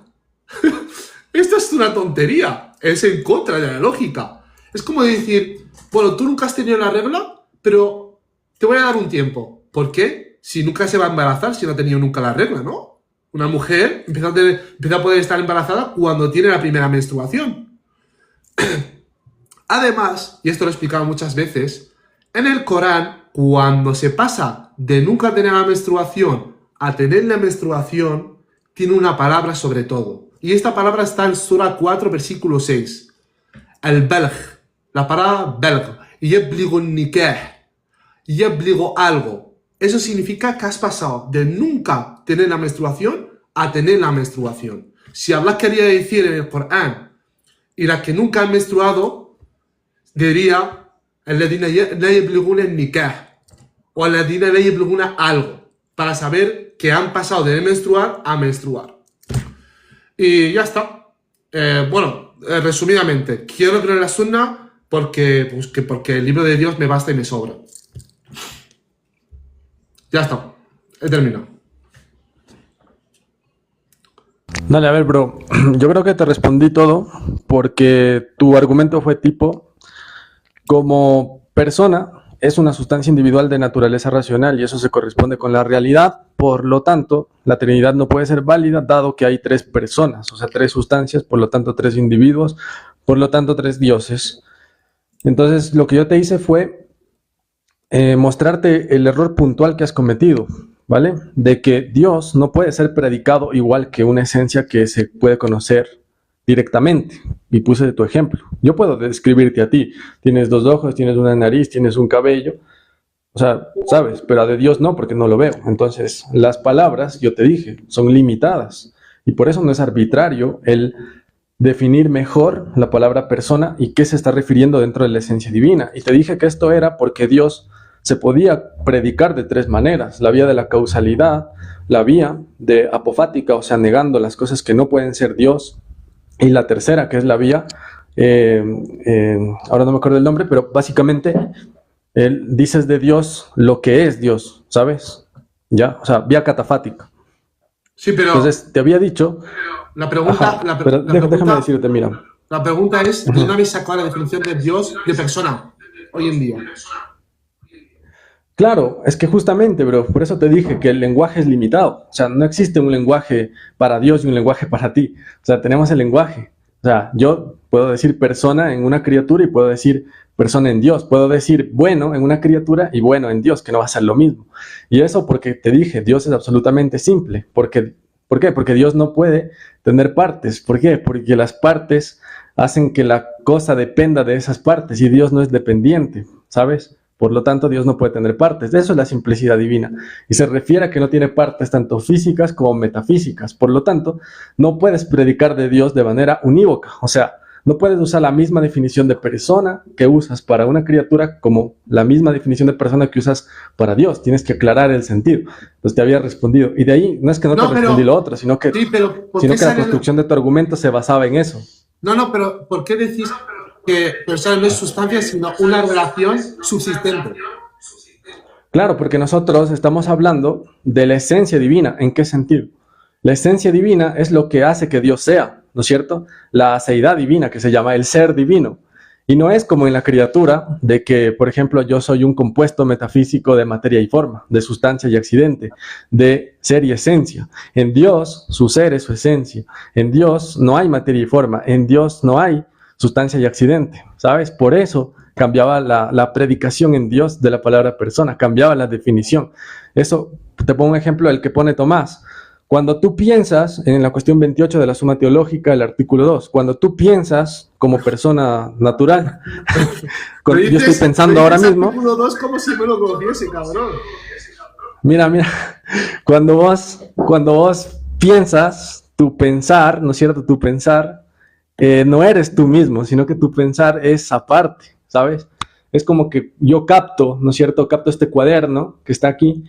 Esto es una tontería, es en contra de la lógica. Es como decir, bueno, tú nunca has tenido la regla, pero te voy a dar un tiempo. ¿Por qué? Si nunca se va a embarazar, si no ha tenido nunca la regla, ¿no? Una mujer empieza a poder estar embarazada cuando tiene la primera menstruación. Además, y esto lo he explicado muchas veces, en el Corán, cuando se pasa de nunca tener la menstruación a tener la menstruación, tiene una palabra sobre todo. Y esta palabra está en Sura 4, versículo 6. Al-balgh, la palabra balgh. Yabligu nikah. Yabligu algo. Eso significa que has pasado de nunca tener la menstruación a tener la menstruación. Si Allah quería decir en el Corán, y las que nunca han menstruado, diría, alladhina la yabluguna nikah, o alladhina la yabluguna algo, para saber que han pasado de menstruar a menstruar. Y ya está. Resumidamente, quiero creer en la sunna porque el libro de Dios me basta y me sobra. Ya está. He terminado. Dale, a ver, bro. Yo creo que te respondí todo porque tu argumento fue tipo, como persona es una sustancia individual de naturaleza racional y eso se corresponde con la realidad. Por lo tanto, la Trinidad no puede ser válida dado que hay tres personas, o sea, tres sustancias, por lo tanto, tres individuos, por lo tanto, tres dioses. Entonces, lo que yo te hice fue mostrarte el error puntual que has cometido, ¿vale? De que Dios no puede ser predicado igual que una esencia que se puede conocer directamente. Y puse tu ejemplo. Yo puedo describirte a ti. Tienes dos ojos, tienes una nariz, tienes un cabello. O sea, sabes, pero a de Dios no, porque no lo veo. Entonces, las palabras, yo te dije, son limitadas. Y por eso no es arbitrario el definir mejor la palabra persona y qué se está refiriendo dentro de la esencia divina. Y te dije que esto era porque Dios se podía predicar de tres maneras: la vía de la causalidad, la vía de apofática, o sea, negando las cosas que no pueden ser Dios, y la tercera, que es la vía, ahora no me acuerdo el nombre, pero básicamente dices de Dios lo que es Dios, ¿sabes? ¿Ya? O sea, vía catafática. Sí, pero... Entonces, te había dicho... La pregunta... Ajá, pero déjame decirte, mira. La pregunta es, ¿de dónde habéis sacado la definición de Dios de persona hoy en día? Claro, es que justamente, bro, por eso te dije que el lenguaje es limitado. O sea, no existe un lenguaje para Dios y un lenguaje para ti. O sea, tenemos el lenguaje. O sea, yo puedo decir persona en una criatura y puedo decir persona en Dios. Puedo decir bueno en una criatura y bueno en Dios, que no va a ser lo mismo. Y eso porque te dije, Dios es absolutamente simple. ¿Por qué? Porque Dios no puede tener partes. ¿Por qué? Porque las partes hacen que la cosa dependa de esas partes y Dios no es dependiente, ¿sabes? Por lo tanto, Dios no puede tener partes. Eso es la simplicidad divina. Y se refiere a que no tiene partes tanto físicas como metafísicas. Por lo tanto, no puedes predicar de Dios de manera unívoca. O sea, no puedes usar la misma definición de persona que usas para una criatura como la misma definición de persona que usas para Dios. Tienes que aclarar el sentido. Entonces te había respondido. Y de ahí, no es que no te respondí lo otro, sino que, sí, sino que la construcción de tu argumento se basaba en eso. No, pero ¿por qué decís que persona no es sustancia, sino una relación subsistente? Claro, porque nosotros estamos hablando de la esencia divina. ¿En qué sentido? La esencia divina es lo que hace que Dios sea, ¿no es cierto? La aceidad divina, que se llama el ser divino. Y no es como en la criatura, de que, por ejemplo, yo soy un compuesto metafísico de materia y forma, de sustancia y accidente, de ser y esencia. En Dios, su ser es su esencia. En Dios no hay materia y forma. En Dios no hay sustancia y accidente, ¿sabes? Por eso cambiaba la predicación en Dios de la palabra persona, cambiaba la definición. Eso, te pongo un ejemplo, el que pone Tomás. Cuando tú piensas, en la cuestión 28 de la Suma Teológica, el artículo 2, cuando tú piensas como persona natural, yo estoy pensando ahora mismo... Artículo 2 como si me lo conociese, cabrón. Mira, cuando vos piensas, tu pensar, ¿no es cierto? Tu pensar no eres tú mismo, sino que tu pensar es aparte, ¿sabes? Es como que yo capto, ¿no es cierto? Capto este cuaderno que está aquí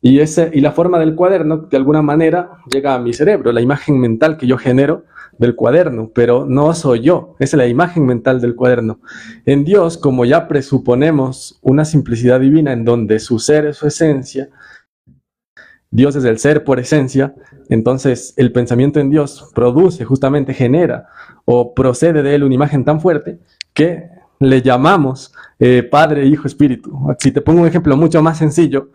y la forma del cuaderno de alguna manera llega a mi cerebro, la imagen mental que yo genero del cuaderno, pero no soy yo, es la imagen mental del cuaderno. En Dios, como ya presuponemos una simplicidad divina en donde su ser es su esencia, Dios es el ser por esencia, entonces el pensamiento en Dios produce, justamente genera o procede de él una imagen tan fuerte que le llamamos Padre, Hijo, Espíritu. Si te pongo un ejemplo mucho más sencillo,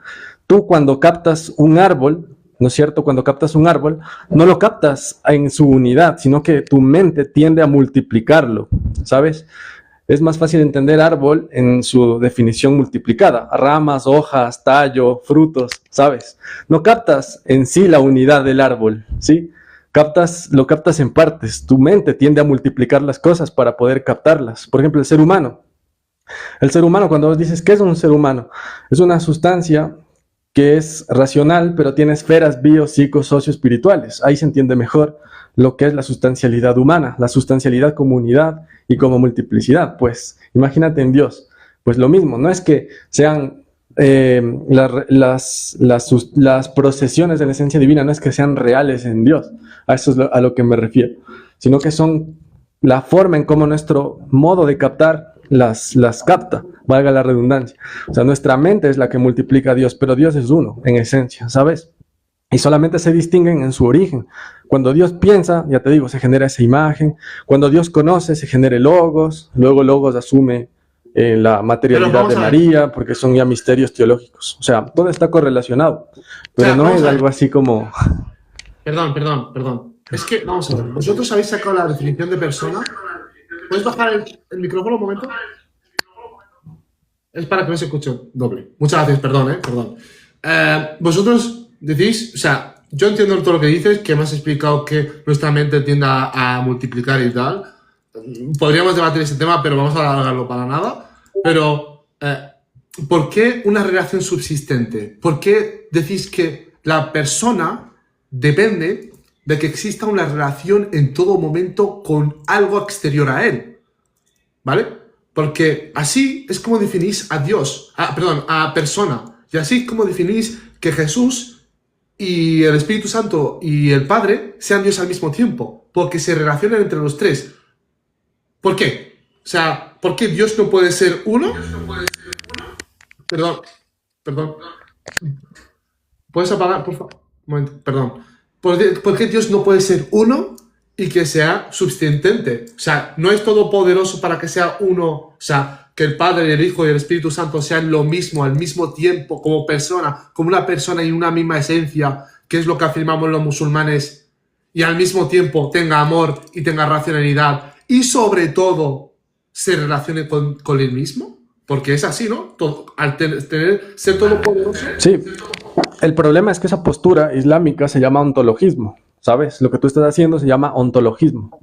tú cuando captas un árbol, ¿no es cierto? Cuando captas un árbol, no lo captas en su unidad, sino que tu mente tiende a multiplicarlo, ¿sabes? Es más fácil entender árbol en su definición multiplicada, ramas, hojas, tallo, frutos, ¿sabes? No captas en sí la unidad del árbol, ¿sí? Lo captas en partes. Tu mente tiende a multiplicar las cosas para poder captarlas. Por ejemplo, el ser humano. El ser humano, cuando vos dices, ¿qué es un ser humano? Es una sustancia que es racional, pero tiene esferas bio, psico, socio-espirituales. Ahí se entiende mejor lo que es la sustancialidad humana, la sustancialidad como unidad y como multiplicidad. Pues imagínate en Dios, pues lo mismo, no es que sean las procesiones de la esencia divina, no es que sean reales en Dios, a eso es a lo que me refiero, sino que son la forma en cómo nuestro modo de captar las capta, valga la redundancia. O sea, nuestra mente es la que multiplica a Dios, pero Dios es uno en esencia, ¿sabes? Y solamente se distinguen en su origen. Cuando Dios piensa, ya te digo, se genera esa imagen. Cuando Dios conoce, se genera el logos. Luego logos asume la materialidad de María, porque son ya misterios teológicos. O sea, todo está correlacionado. Pero o sea, no es algo así como... Perdón. Es que, vamos a ver, vosotros habéis sacado la definición de persona. ¿Puedes bajar el micrófono un momento? Es para que no se escuche doble. Muchas gracias, perdón. Vosotros decís, o sea, yo entiendo todo lo que dices, que me has explicado que nuestra mente tiende a multiplicar y tal. Podríamos debatir ese tema, pero vamos a alargarlo para nada. Pero, ¿por qué una relación subsistente? ¿Por qué decís que la persona depende de que exista una relación en todo momento con algo exterior a él? ¿Vale? Porque así es como definís a Dios, a persona. Y así es como definís que Jesús y el Espíritu Santo y el Padre sean Dios al mismo tiempo. Porque se relacionan entre los tres. ¿Por qué? O sea, ¿por qué Dios no puede ser uno? Perdón. ¿Puedes apagar, por favor? Un momento, perdón. ¿Por qué Dios no puede ser uno y que sea subsistente? O sea, no es todopoderoso para que sea uno. O sea, que el Padre, el Hijo y el Espíritu Santo sean lo mismo, al mismo tiempo, como persona, como una persona y una misma esencia, que es lo que afirmamos los musulmanes, y al mismo tiempo tenga amor y tenga racionalidad, y sobre todo se relacione con él mismo. Porque es así, ¿no? Al ser todopoderoso. Sí. El problema es que esa postura islámica se llama ontologismo, ¿sabes? Lo que tú estás haciendo se llama ontologismo.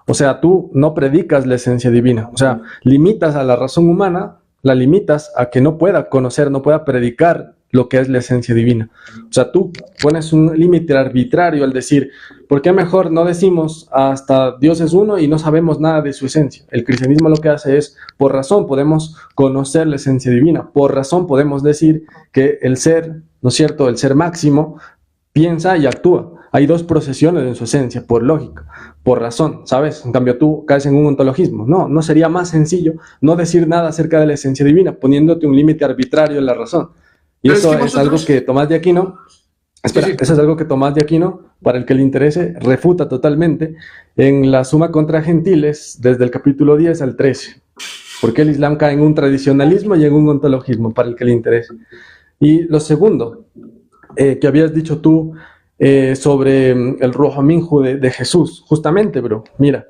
O sea, tú no predicas la esencia divina. O sea, limitas a la razón humana, la limitas a que no pueda conocer, no pueda predicar lo que es la esencia divina. O sea, tú pones un límite arbitrario al decir, ¿por qué mejor no decimos hasta Dios es uno y no sabemos nada de su esencia? El cristianismo lo que hace es, por razón podemos conocer la esencia divina, por razón podemos decir que el ser, ¿no es cierto?, el ser máximo piensa y actúa. Hay dos procesiones en su esencia, por lógica, por razón, ¿sabes? En cambio tú caes en un ontologismo. No sería más sencillo no decir nada acerca de la esencia divina, poniéndote un límite arbitrario en la razón. Y pero eso es algo que Tomás de Aquino, eso es algo que Tomás de Aquino, para el que le interese, refuta totalmente en la Suma contra Gentiles, desde el capítulo 10 al 13. Porque el Islam cae en un tradicionalismo y en un ontologismo, para el que le interese. Y lo segundo, que habías dicho tú sobre el Ruh Minhu de Jesús, justamente, bro, mira,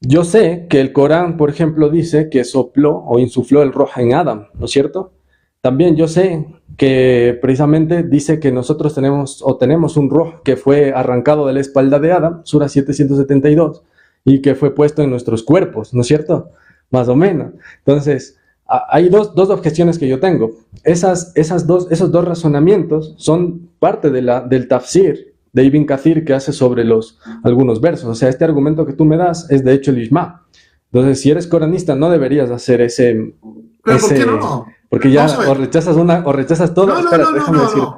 yo sé que el Corán, por ejemplo, dice que sopló o insufló el Ruh en Adam, ¿no es cierto? También yo sé que precisamente dice que nosotros tenemos un Ruh que fue arrancado de la espalda de Adam, Sura 772, y que fue puesto en nuestros cuerpos, ¿no es cierto? Más o menos. Entonces, hay dos objeciones que yo tengo. Esos dos razonamientos son parte del tafsir de Ibn Kathir que hace sobre algunos versos. O sea, este argumento que tú me das es de hecho el Ijma. Entonces, si eres coranista, no deberías hacer ese... ¿Pero por qué no? Porque ya o rechazas una o rechazas todo. Espera, déjame decirte.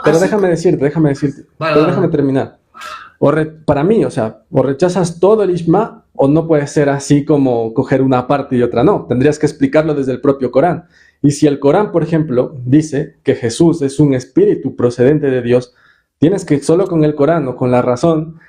Pero déjame decirte. Vale, pero déjame terminar. Para mí, o sea, o rechazas todo el Ijma o no puede ser así como coger una parte y otra no. Tendrías que explicarlo desde el propio Corán. Y si el Corán, por ejemplo, dice que Jesús es un espíritu procedente de Dios, tienes que solo con el Corán o con la razón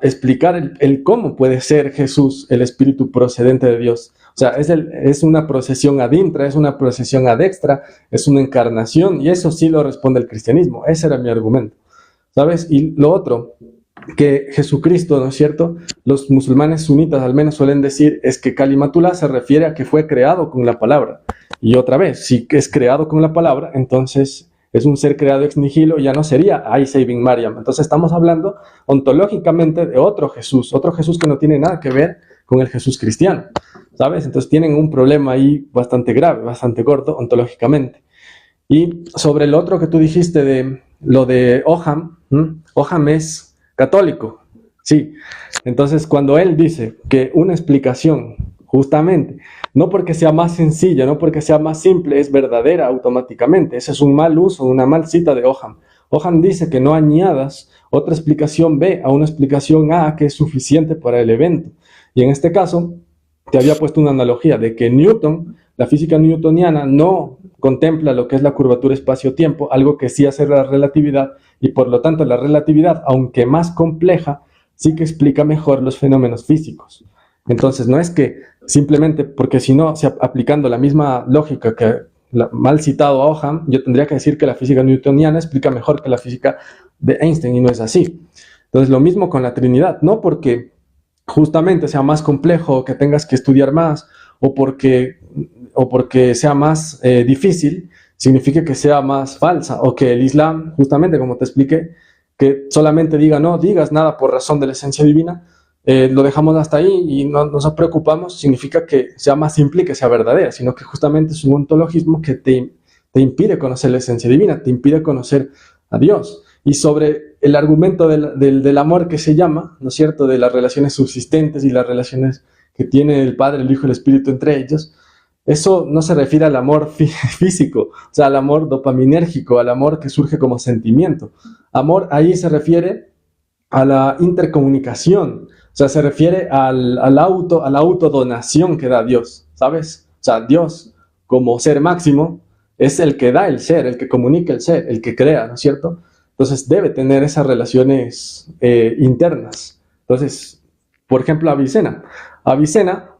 explicar el cómo puede ser Jesús el espíritu procedente de Dios. O sea, es una procesión ad intra, es una procesión ad extra, es una encarnación, y eso sí lo responde el cristianismo. Ese era mi argumento, ¿sabes? Y lo otro, que Jesucristo, ¿no es cierto? Los musulmanes sunitas al menos suelen decir es que Kalimatullah se refiere a que fue creado con la palabra. Y otra vez, si es creado con la palabra, entonces es un ser creado ex nihilo, ya no sería Isa ibn Maryam. Entonces estamos hablando ontológicamente de otro Jesús que no tiene nada que ver con el Jesús cristiano, ¿sabes? Entonces tienen un problema ahí bastante grave, bastante corto ontológicamente. Y sobre el otro que tú dijiste de lo de Oham, Oham es católico, sí. Entonces cuando él dice que una explicación, justamente, no porque sea más sencilla, no porque sea más simple, es verdadera automáticamente, ese es un mal uso, una mal cita de Oham. Oham dice que no añadas otra explicación B a una explicación A que es suficiente para el evento. Y en este caso, te había puesto una analogía de que Newton, la física newtoniana, no contempla lo que es la curvatura espacio-tiempo, algo que sí hace la relatividad, y por lo tanto la relatividad, aunque más compleja, sí que explica mejor los fenómenos físicos. Entonces, no es que simplemente, porque si no, aplicando la misma lógica que mal citado a Oham, yo tendría que decir que la física newtoniana explica mejor que la física de Einstein, y no es así. Entonces, lo mismo con la Trinidad, no porque justamente sea más complejo, que tengas que estudiar más, o porque sea más difícil, significa que sea más falsa, o que el Islam, justamente como te expliqué, que solamente diga no digas nada por razón de la esencia divina, lo dejamos hasta ahí y no nos preocupamos, significa que sea más simple y que sea verdadera, sino que justamente es un ontologismo que te impide conocer la esencia divina, te impide conocer a Dios. Y sobre el argumento del amor que se llama, ¿no es cierto?, de las relaciones subsistentes y las relaciones que tiene el Padre, el Hijo y el Espíritu entre ellos, eso no se refiere al amor físico, o sea, al amor dopaminérgico, al amor que surge como sentimiento. Amor ahí se refiere a la intercomunicación, o sea, se refiere a la autodonación que da Dios, ¿sabes? O sea, Dios como ser máximo es el que da el ser, el que comunica el ser, el que crea, ¿no es cierto? Entonces debe tener esas relaciones internas. Entonces, por ejemplo, Avicena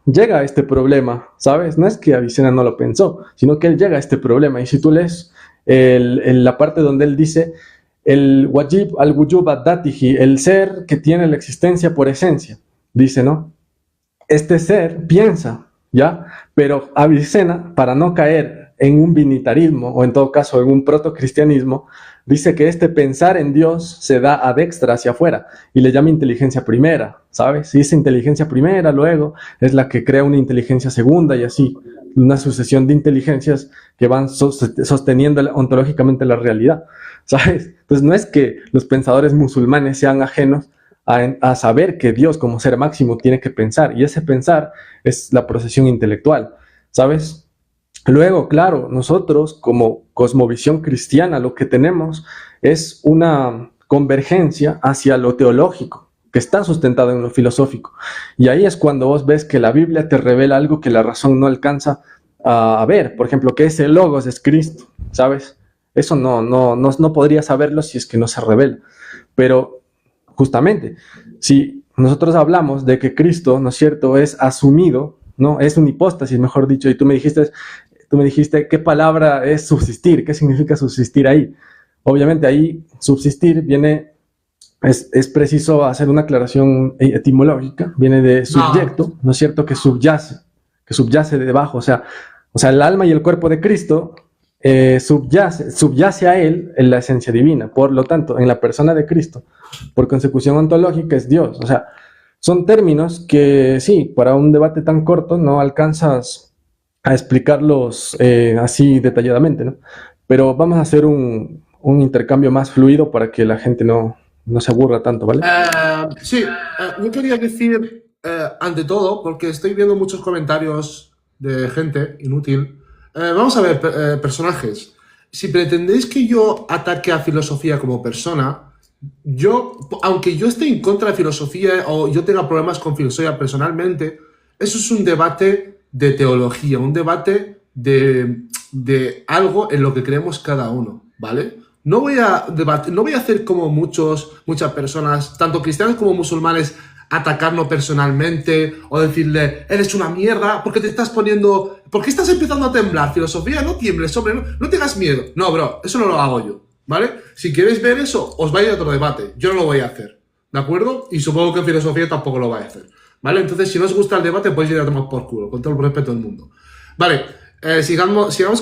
llega a este problema, ¿sabes? No es que Avicena no lo pensó, sino que él llega a este problema. Y si tú lees la parte donde él dice el wajib al-wujub ad-datihi, el ser que tiene la existencia por esencia, dice, ¿no? Este ser piensa, ¿ya? Pero Avicena, para no caer en un binitarismo, o en todo caso en un protocristianismo, dice que este pensar en Dios se da ad extra, hacia afuera, y le llama inteligencia primera, ¿sabes? Y esa inteligencia primera luego es la que crea una inteligencia segunda, y así, una sucesión de inteligencias que van sosteniendo ontológicamente la realidad, ¿sabes? Entonces no es que los pensadores musulmanes sean ajenos a saber que Dios como ser máximo tiene que pensar, y ese pensar es la procesión intelectual, ¿sabes? Luego, claro, nosotros como cosmovisión cristiana lo que tenemos es una convergencia hacia lo teológico, que está sustentado en lo filosófico. Y ahí es cuando vos ves que la Biblia te revela algo que la razón no alcanza a ver. Por ejemplo, que ese logos es Cristo, ¿sabes? Eso no podría saberlo si es que no se revela. Pero justamente, si nosotros hablamos de que Cristo, ¿no es cierto?, es asumido, ¿no? Es una hipóstasis, mejor dicho, y tú me dijiste qué palabra es subsistir, qué significa subsistir ahí. Obviamente ahí subsistir es preciso hacer una aclaración etimológica, viene de subyecto, ¿no es cierto?, que subyace debajo, o sea, el alma y el cuerpo de Cristo subyace a él en la esencia divina, por lo tanto, en la persona de Cristo, por consecución ontológica es Dios. O sea, son términos que sí, para un debate tan corto no alcanzas a explicarlos así detalladamente, ¿no? Pero vamos a hacer un intercambio más fluido para que la gente no se aburra tanto, ¿vale? Sí, yo quería decir, ante todo, porque estoy viendo muchos comentarios de gente inútil. Vamos a ver, personajes. Si pretendéis que yo ataque a filosofía como persona, aunque yo esté en contra de filosofía o yo tenga problemas con filosofía personalmente, eso es un debate de teología, un debate de de algo en lo que creemos cada uno, ¿vale? No voy a debatir, no voy a hacer como muchas personas, tanto cristianos como musulmanes, atacarlo personalmente o decirle, eres una mierda, porque te estás poniendo, ¿por qué estás empezando a temblar? Filosofía, no tiembles, hombre, no tengas miedo. No, bro, eso no lo hago yo, ¿vale? Si queréis ver eso, os vais a otro debate, yo no lo voy a hacer, ¿de acuerdo? Y supongo que filosofía tampoco lo va a hacer, ¿vale? Entonces, si no os gusta el debate, podéis ir a tomar por culo, con todo el respeto del mundo. Vale, sigamos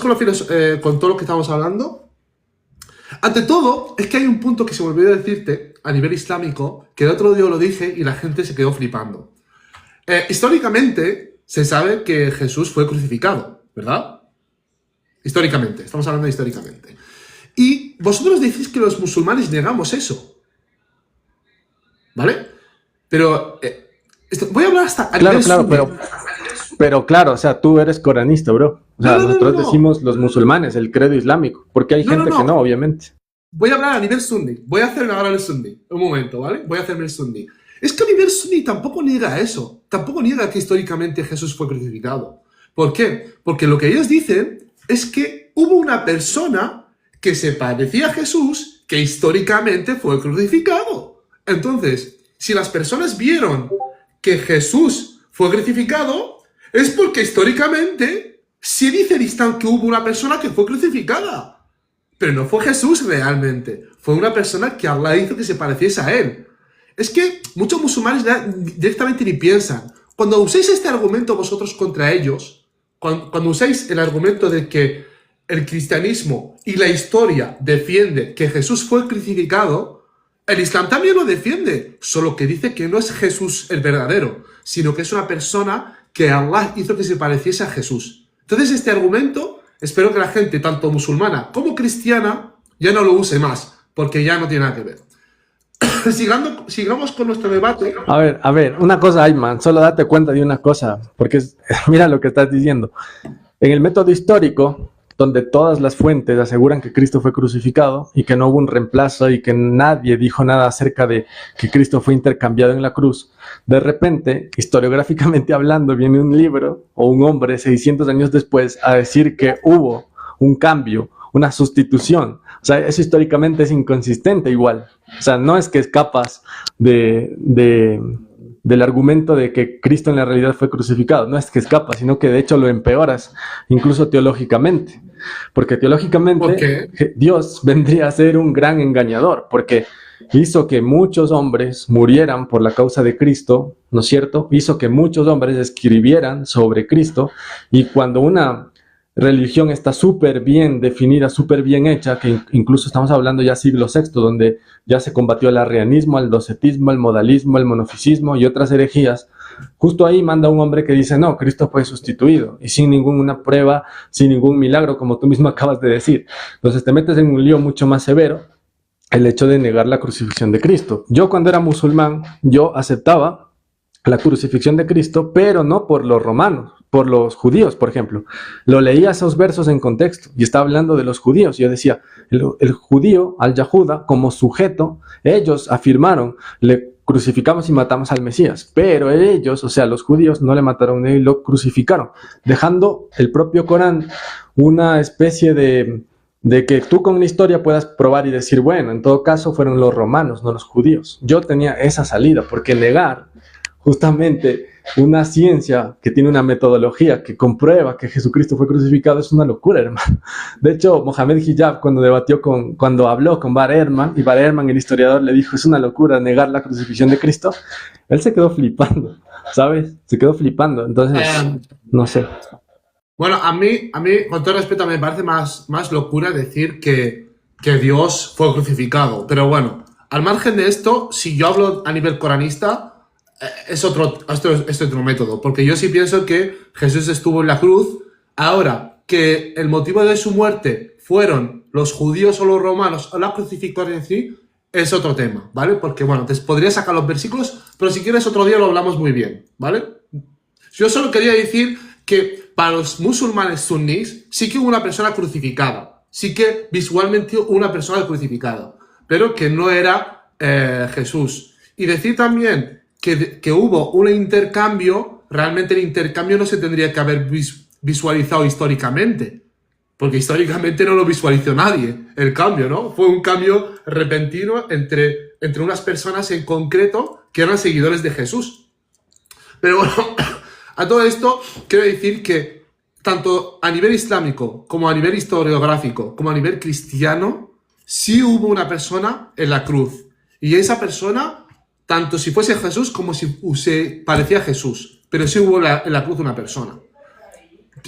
con todo lo que estamos hablando. Ante todo, es que hay un punto que se me olvidó decirte a nivel islámico, que el otro día lo dije y la gente se quedó flipando. Históricamente, se sabe que Jesús fue crucificado, ¿verdad? Históricamente, estamos hablando históricamente. Y vosotros decís que los musulmanes negamos eso, ¿vale? Pero voy a hablar hasta... Claro, pero claro, o sea, tú eres coranista, bro. O sea, nosotros decimos los musulmanes, el credo islámico, porque hay gente que no, obviamente. Voy a hablar a nivel sunni. Voy a hacerme ahora el sunni. Un momento, ¿vale? Voy a hacerme el sunni. Es que a nivel sunni tampoco niega eso. Tampoco niega que históricamente Jesús fue crucificado. ¿Por qué? Porque lo que ellos dicen es que hubo una persona que se parecía a Jesús que históricamente fue crucificado. Entonces, si las personas vieron que Jesús fue crucificado, es porque históricamente sí dice el Islam que hubo una persona que fue crucificada. Pero no fue Jesús realmente. Fue una persona que Allah hizo que se pareciese a él. Es que muchos musulmanes directamente ni piensan. Cuando uséis este argumento vosotros contra ellos, cuando usáis el argumento de que el cristianismo y la historia defiende que Jesús fue crucificado, el Islam también lo defiende, solo que dice que no es Jesús el verdadero, sino que es una persona que Allah hizo que se pareciese a Jesús. Entonces este argumento, espero que la gente, tanto musulmana como cristiana, ya no lo use más, porque ya no tiene nada que ver. Sigamos con nuestro debate. A ver, una cosa, Ayman, solo date cuenta de una cosa, porque mira lo que estás diciendo. En el método histórico, donde todas las fuentes aseguran que Cristo fue crucificado y que no hubo un reemplazo y que nadie dijo nada acerca de que Cristo fue intercambiado en la cruz, de repente, historiográficamente hablando, viene un libro o un hombre 600 años después a decir que hubo un cambio, una sustitución. O sea, eso históricamente es inconsistente igual. O sea, no es que escapas del argumento de que Cristo en la realidad fue crucificado. No es que escapas, sino que de hecho lo empeoras, incluso teológicamente. Porque teológicamente Dios vendría a ser un gran engañador, porque hizo que muchos hombres murieran por la causa de Cristo, ¿no es cierto? Hizo que muchos hombres escribieran sobre Cristo, y cuando una religión está súper bien definida, súper bien hecha, que incluso estamos hablando ya siglo VI, donde ya se combatió el arrianismo, el docetismo, el modalismo, el monofisismo y otras herejías. Justo ahí manda un hombre que dice, no, Cristo fue sustituido, y sin ninguna prueba, sin ningún milagro, como tú mismo acabas de decir. Entonces te metes en un lío mucho más severo, el hecho de negar la crucifixión de Cristo. Yo cuando era musulmán, yo aceptaba la crucifixión de Cristo, pero no por los romanos, por los judíos, por ejemplo. Lo leía esos versos en contexto y estaba hablando de los judíos. Yo decía, el judío, al-Yahuda, como sujeto, ellos afirmaron, le crucificamos y matamos al Mesías, pero ellos, o sea, los judíos, no le mataron ni lo crucificaron, dejando el propio Corán una especie de que tú con la historia puedas probar y decir, bueno, en todo caso fueron los romanos, no los judíos. Yo tenía esa salida, porque negar justamente una ciencia que tiene una metodología que comprueba que Jesucristo fue crucificado es una locura, hermano. De hecho, Mohamed Hijab, cuando habló con Bar Ehrman, y Bar Ehrman, el historiador, le dijo, es una locura negar la crucifixión de Cristo, él se quedó flipando, ¿sabes? Se quedó flipando, entonces, no sé. Bueno, a mí, con todo respeto, me parece más locura decir que Dios fue crucificado. Pero bueno, al margen de esto, si yo hablo a nivel coranista, es otro método. Porque yo sí pienso que Jesús estuvo en la cruz. Ahora, que el motivo de su muerte fueron los judíos o los romanos o la crucifixión en sí, es otro tema, ¿vale? Porque, bueno, te podría sacar los versículos, pero si quieres otro día lo hablamos muy bien, ¿vale? Yo solo quería decir que para los musulmanes sunníes sí que hubo una persona crucificada, sí que visualmente hubo una persona crucificada, pero que no era Jesús. Y decir también que hubo un intercambio, realmente el intercambio no se tendría que haber visualizado históricamente. Porque históricamente no lo visualizó nadie, el cambio, ¿no? Fue un cambio repentino entre unas personas en concreto que eran seguidores de Jesús. Pero bueno, a todo esto quiero decir que tanto a nivel islámico, como a nivel historiográfico, como a nivel cristiano, sí hubo una persona en la cruz. Y esa persona, tanto si fuese Jesús como si se parecía a Jesús, pero sí hubo en la cruz una persona.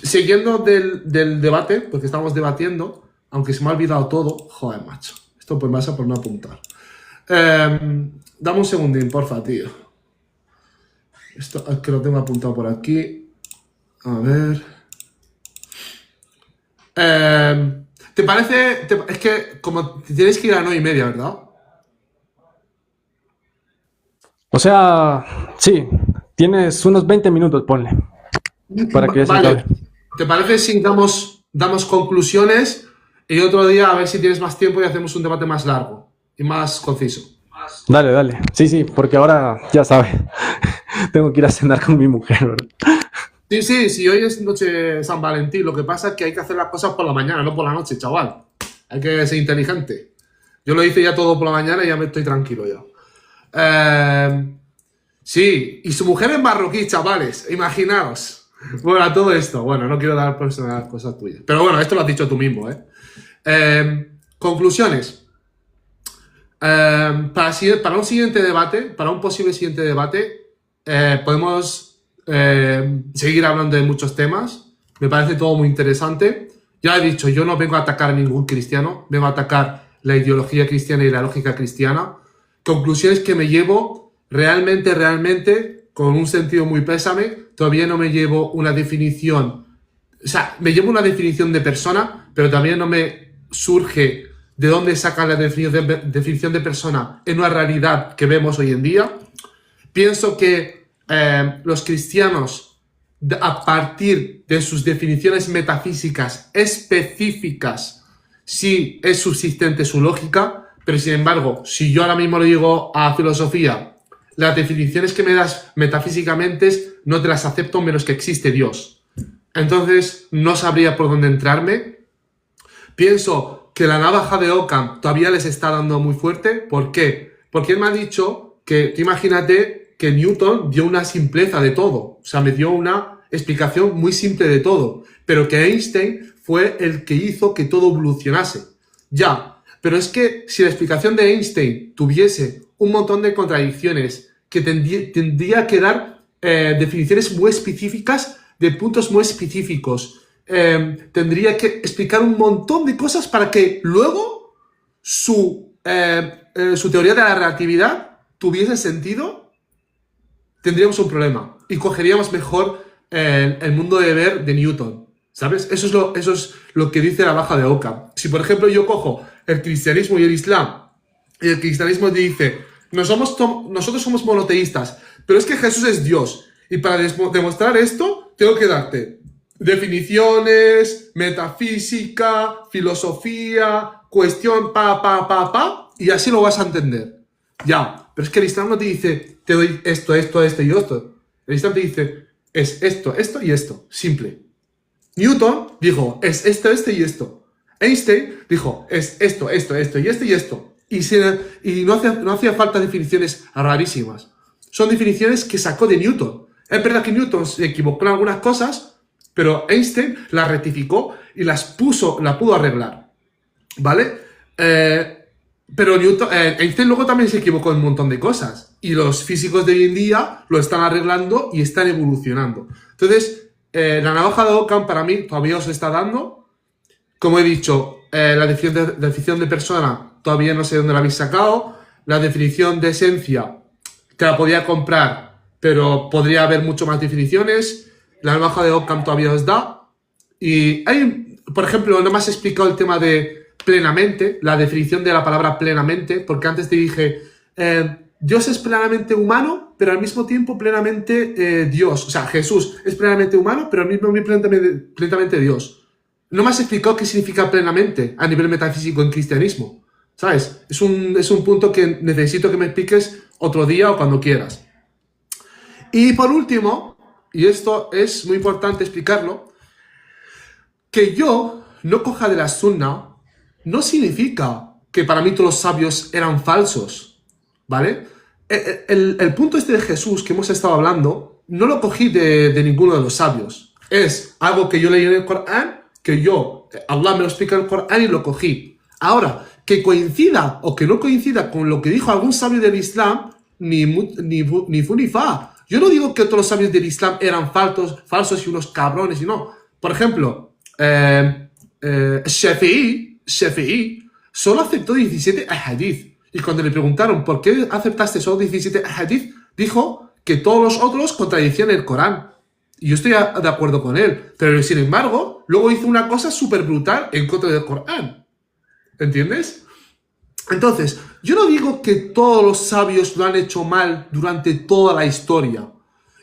Siguiendo del debate, porque estamos debatiendo, aunque se me ha olvidado todo, joder, macho. Esto pues pasa por no apuntar. Dame un segundín, porfa, tío. Esto es que lo tengo apuntado por aquí. A ver. ¿Te parece? Es que como tienes que ir a 9:30, ¿verdad? O sea, sí, tienes unos 20 minutos, ponle, para que ya se Vale. acabe. ¿Te parece si damos conclusiones y otro día a ver si tienes más tiempo y hacemos un debate más largo y más conciso? Dale, dale. Sí, sí, porque ahora ya sabes, tengo que ir a cenar con mi mujer, ¿verdad? Sí, hoy es noche de San Valentín. Lo que pasa es que hay que hacer las cosas por la mañana, no por la noche, chaval. Hay que ser inteligente. Yo lo hice ya todo por la mañana y ya me estoy tranquilo ya. Sí, y su mujer es marroquí, chavales. Imaginaos. Bueno, a todo esto. Bueno, no quiero dar personal cosas tuyas. Pero bueno, esto lo has dicho tú mismo, ¿eh? Conclusiones. Para un siguiente debate, para un posible siguiente debate, podemos seguir hablando de muchos temas. Me parece todo muy interesante. Ya he dicho, yo no vengo a atacar a ningún cristiano, vengo a atacar la ideología cristiana y la lógica cristiana. Conclusiones que me llevo realmente, con un sentido muy pésame, todavía no me llevo una definición. O sea, me llevo una definición de persona, pero también no me surge de dónde sacan la definición de persona en una realidad que vemos hoy en día. Pienso que los cristianos, a partir de sus definiciones metafísicas específicas, sí es subsistente su lógica, pero sin embargo, si yo ahora mismo le digo a filosofía, las definiciones que me das metafísicamente no te las acepto menos que existe Dios. Entonces, no sabría por dónde entrarme. Pienso que la navaja de Occam todavía les está dando muy fuerte. ¿Por qué? Porque él me ha dicho que, tú imagínate que Newton dio una simpleza de todo. O sea, me dio una explicación muy simple de todo. Pero que Einstein fue el que hizo que todo evolucionase. Ya, pero es que si la explicación de Einstein tuviese un montón de contradicciones, que tendría que dar definiciones muy específicas de puntos muy específicos, tendría que explicar un montón de cosas para que luego su teoría de la relatividad tuviese sentido, tendríamos un problema y cogeríamos mejor el mundo de ver de Newton, ¿sabes? Eso es lo que dice la navaja de Occam. Si, por ejemplo, yo cojo el cristianismo y el islam, y el cristianismo dice, nosotros somos monoteístas, pero es que Jesús es Dios, y para demostrar esto, tengo que darte definiciones, metafísica, filosofía, cuestión, y así lo vas a entender. Ya, pero es que el Islam no te dice, te doy esto y esto. El Islam te dice, es esto y esto. Simple. Newton dijo, es esto y esto. Einstein dijo, es esto y esto. Y no hacía falta definiciones rarísimas. Son definiciones que sacó de Newton. Es verdad que Newton se equivocó en algunas cosas, pero Einstein las rectificó y la pudo arreglar. ¿Vale? Pero Einstein luego también se equivocó en un montón de cosas. Y los físicos de hoy en día lo están arreglando y están evolucionando. Entonces, la navaja de Occam para mí todavía os está dando. Como he dicho, la definición de persona todavía no sé dónde la habéis sacado. La definición de esencia te la podía comprar, pero podría haber mucho más definiciones. La navaja de Occam todavía os da. Y hay, por ejemplo, no me has explicado el tema de plenamente, la definición de la palabra plenamente, porque antes te dije, Dios es plenamente humano, pero al mismo tiempo plenamente Dios. O sea, Jesús es plenamente humano, pero al mismo tiempo plenamente Dios. No me has explicado qué significa plenamente a nivel metafísico en cristianismo, ¿sabes? Es un punto que necesito que me expliques otro día o cuando quieras. Y por último, y esto es muy importante explicarlo, que yo no coja de la sunna, no significa que para mí todos los sabios eran falsos, ¿vale? El punto este de Jesús que hemos estado hablando, no lo cogí de ninguno de los sabios. Es algo que yo leí en el Corán, Allah me lo explica en el Corán y lo cogí. Ahora, que coincida o que no coincida con lo que dijo algún sabio del Islam, ni fu ni fa. Yo no digo que todos los sabios del Islam eran falsos y unos cabrones, y no. Por ejemplo, Shafi'i solo aceptó 17 hadith. Y cuando le preguntaron por qué aceptaste solo 17 hadith, dijo que todos los otros contradicían el Corán. Y yo estoy de acuerdo con él. Pero sin embargo, luego hizo una cosa súper brutal en contra del Corán. ¿Entiendes? Entonces, yo no digo que todos los sabios lo han hecho mal durante toda la historia.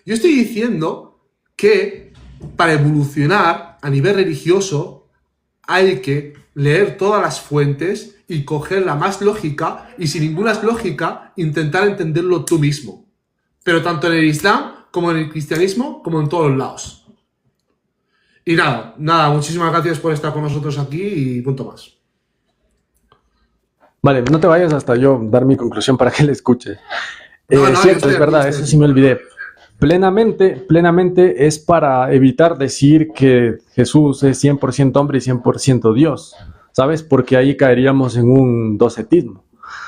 Yo estoy diciendo que para evolucionar a nivel religioso hay que leer todas las fuentes y coger la más lógica, y si ninguna es lógica, intentar entenderlo tú mismo. Pero tanto en el Islam, como en el cristianismo, como en todos los lados. Y nada, muchísimas gracias por estar con nosotros aquí y punto más. Vale, no te vayas hasta yo dar mi conclusión para que le escuche. No, Cierto, es verdad, eso sí me olvidé. Plenamente es para evitar decir que Jesús es 100% hombre y 100% Dios, ¿sabes? Porque ahí caeríamos en un docetismo.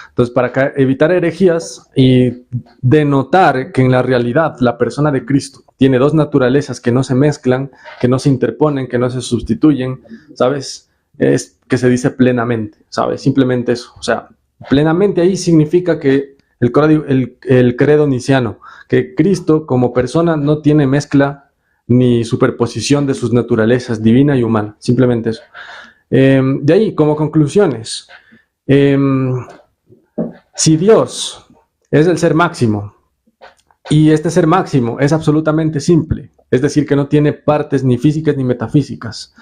Entonces, para evitar herejías y denotar que en la realidad la persona de Cristo tiene dos naturalezas que no se mezclan, que no se interponen, que no se sustituyen, ¿sabes? Es que se dice plenamente, ¿sabes? Simplemente eso. O sea, plenamente ahí significa que el credo niceno, que Cristo como persona no tiene mezcla ni superposición de sus naturalezas divina y humana. Simplemente eso. De ahí, como conclusiones, si Dios es el ser máximo y este ser máximo es absolutamente simple, es decir, que no tiene partes ni físicas ni metafísicas,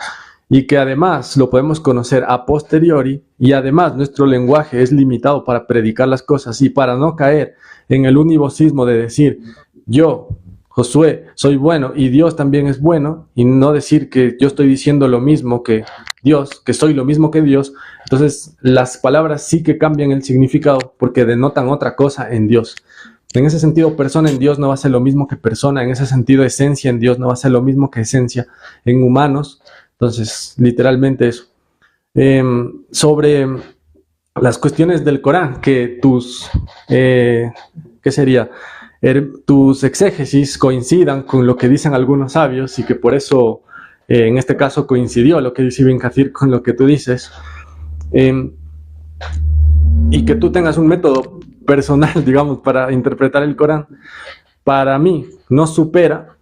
y que además lo podemos conocer a posteriori, y además nuestro lenguaje es limitado para predicar las cosas y para no caer en el univocismo de decir yo, Josué, soy bueno y Dios también es bueno, y no decir que yo estoy diciendo lo mismo que Dios, que soy lo mismo que Dios. Entonces las palabras sí que cambian el significado porque denotan otra cosa en Dios. En ese sentido, persona en Dios no va a ser lo mismo que persona. En ese sentido, esencia en Dios no va a ser lo mismo que esencia en humanos. Entonces, literalmente eso. Sobre las cuestiones del Corán, que ¿qué sería? Tus exégesis coincidan con lo que dicen algunos sabios, y que por eso, en este caso, coincidió lo que dice Ibn Kathir con lo que tú dices, y que tú tengas un método personal, digamos, para interpretar el Corán, para mí no supera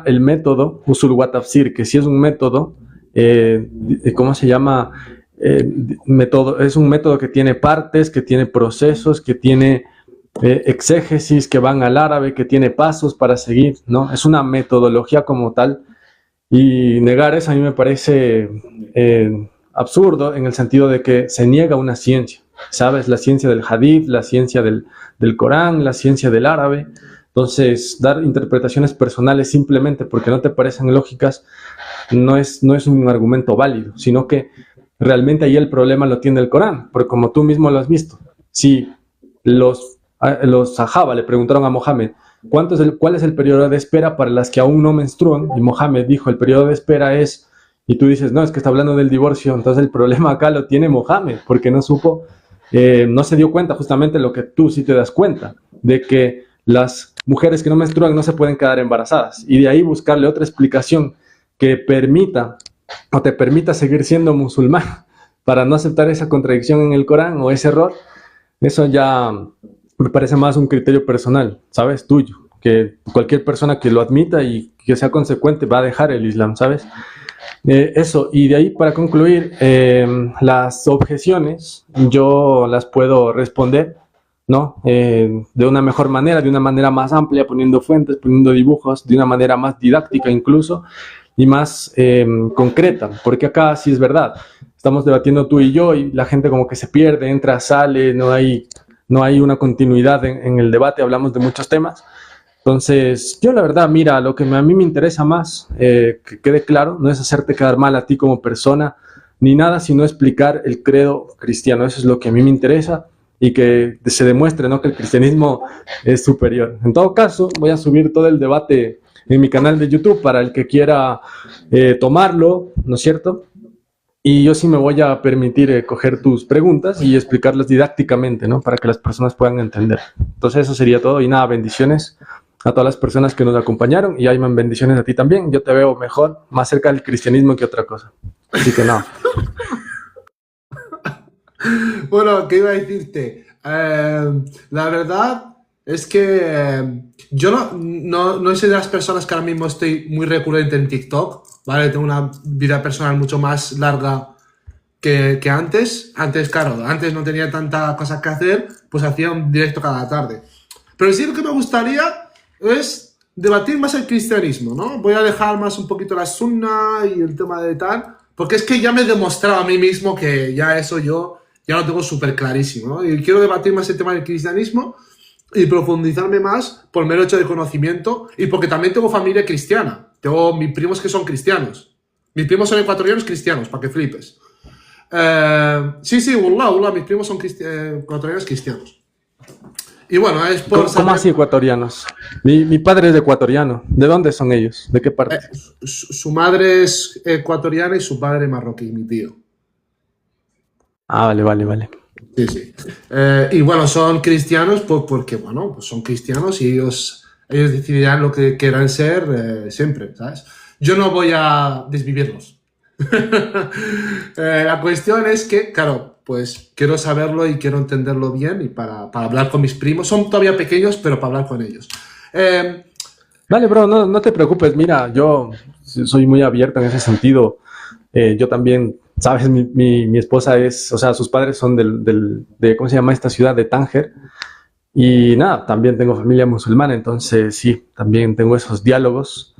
el método Usul wa Tafsir, que sí es un método, ¿cómo se llama? Es un método que tiene partes, que tiene procesos, que tiene exégesis que van al árabe, que tiene pasos para seguir, ¿no? Es una metodología como tal, y negar eso a mí me parece absurdo, en el sentido de que se niega una ciencia, ¿sabes? La ciencia del hadith, la ciencia del Corán, la ciencia del árabe. Entonces, dar interpretaciones personales simplemente porque no te parecen lógicas no es un argumento válido, sino que realmente ahí el problema lo tiene el Corán, porque como tú mismo lo has visto, si los sahaba le preguntaron a Mohammed, ¿cuál es el periodo de espera para las que aún no menstruan? Y Mohammed dijo, el periodo de espera es, y tú dices, no, es que está hablando del divorcio. Entonces el problema acá lo tiene Mohammed, porque no supo, no se dio cuenta justamente lo que tú sí te das cuenta, de que las mujeres que no menstruan no se pueden quedar embarazadas, y de ahí buscarle otra explicación que permita o te permita seguir siendo musulmán para no aceptar esa contradicción en el Corán o ese error. Eso ya me parece más un criterio personal, ¿sabes? Tuyo, que cualquier persona que lo admita y que sea consecuente va a dejar el Islam, ¿sabes? Eso, y de ahí para concluir, las objeciones yo las puedo responder, ¿no? De una mejor manera, de una manera más amplia, poniendo fuentes, poniendo dibujos, de una manera más didáctica incluso, y más concreta, porque acá sí es verdad, estamos debatiendo tú y yo, y la gente como que se pierde, entra, sale, no hay una continuidad en el debate, hablamos de muchos temas, Entonces, yo la verdad, mira, lo que a mí me interesa más, que quede claro, no es hacerte quedar mal a ti como persona, ni nada, sino explicar el credo cristiano. Eso es lo que a mí me interesa y que se demuestre, ¿no?, que el cristianismo es superior. En todo caso, voy a subir todo el debate en mi canal de YouTube para el que quiera tomarlo, ¿no es cierto? Y yo sí me voy a permitir coger tus preguntas y explicarlas didácticamente, ¿no?, para que las personas puedan entender. Entonces eso sería todo y nada, bendiciones a todas las personas que nos acompañaron y Ayman, bendiciones a ti también. Yo te veo mejor, más cerca del cristianismo que otra cosa. Así que no. Bueno, ¿qué iba a decirte? La verdad es que yo no soy de las personas que ahora mismo estoy muy recurrente en TikTok, ¿vale? Tengo una vida personal mucho más larga que antes. Antes, claro, antes no tenía tanta cosa que hacer, pues hacía un directo cada tarde. Pero sí, lo que me gustaría es debatir más el cristianismo, ¿no? Voy a dejar más un poquito la sunna y el tema de tal, porque es que ya me he demostrado a mí mismo que ya eso yo ya lo tengo súper clarísimo, ¿no? Y quiero debatir más el tema del cristianismo y profundizarme más por mero hecho de conocimiento y porque también tengo familia cristiana. Tengo mis primos que son cristianos. Mis primos son ecuatorianos cristianos, para que flipes. Sí, wallah, mis primos son ecuatorianos cristianos. Y bueno, es por ¿Cómo, cómo así ecuatorianos? Mi padre es ecuatoriano. ¿De dónde son ellos? ¿De qué parte? Su madre es ecuatoriana y su padre marroquí, mi tío. Ah, vale. Sí. Y bueno, son cristianos porque, bueno, pues son cristianos y ellos decidirán lo que quieran ser siempre, ¿sabes? Yo no voy a desvivirlos. La cuestión es que, claro, pues quiero saberlo y quiero entenderlo bien y para hablar con mis primos. Son todavía pequeños, pero para hablar con ellos. Vale, bro, no te preocupes. Mira, yo soy muy abierto en ese sentido. Yo también, sabes, mi esposa es, o sea, sus padres son de, ¿cómo se llama esta ciudad? De Tánger. Y nada, también tengo familia musulmana, entonces sí, también tengo esos diálogos.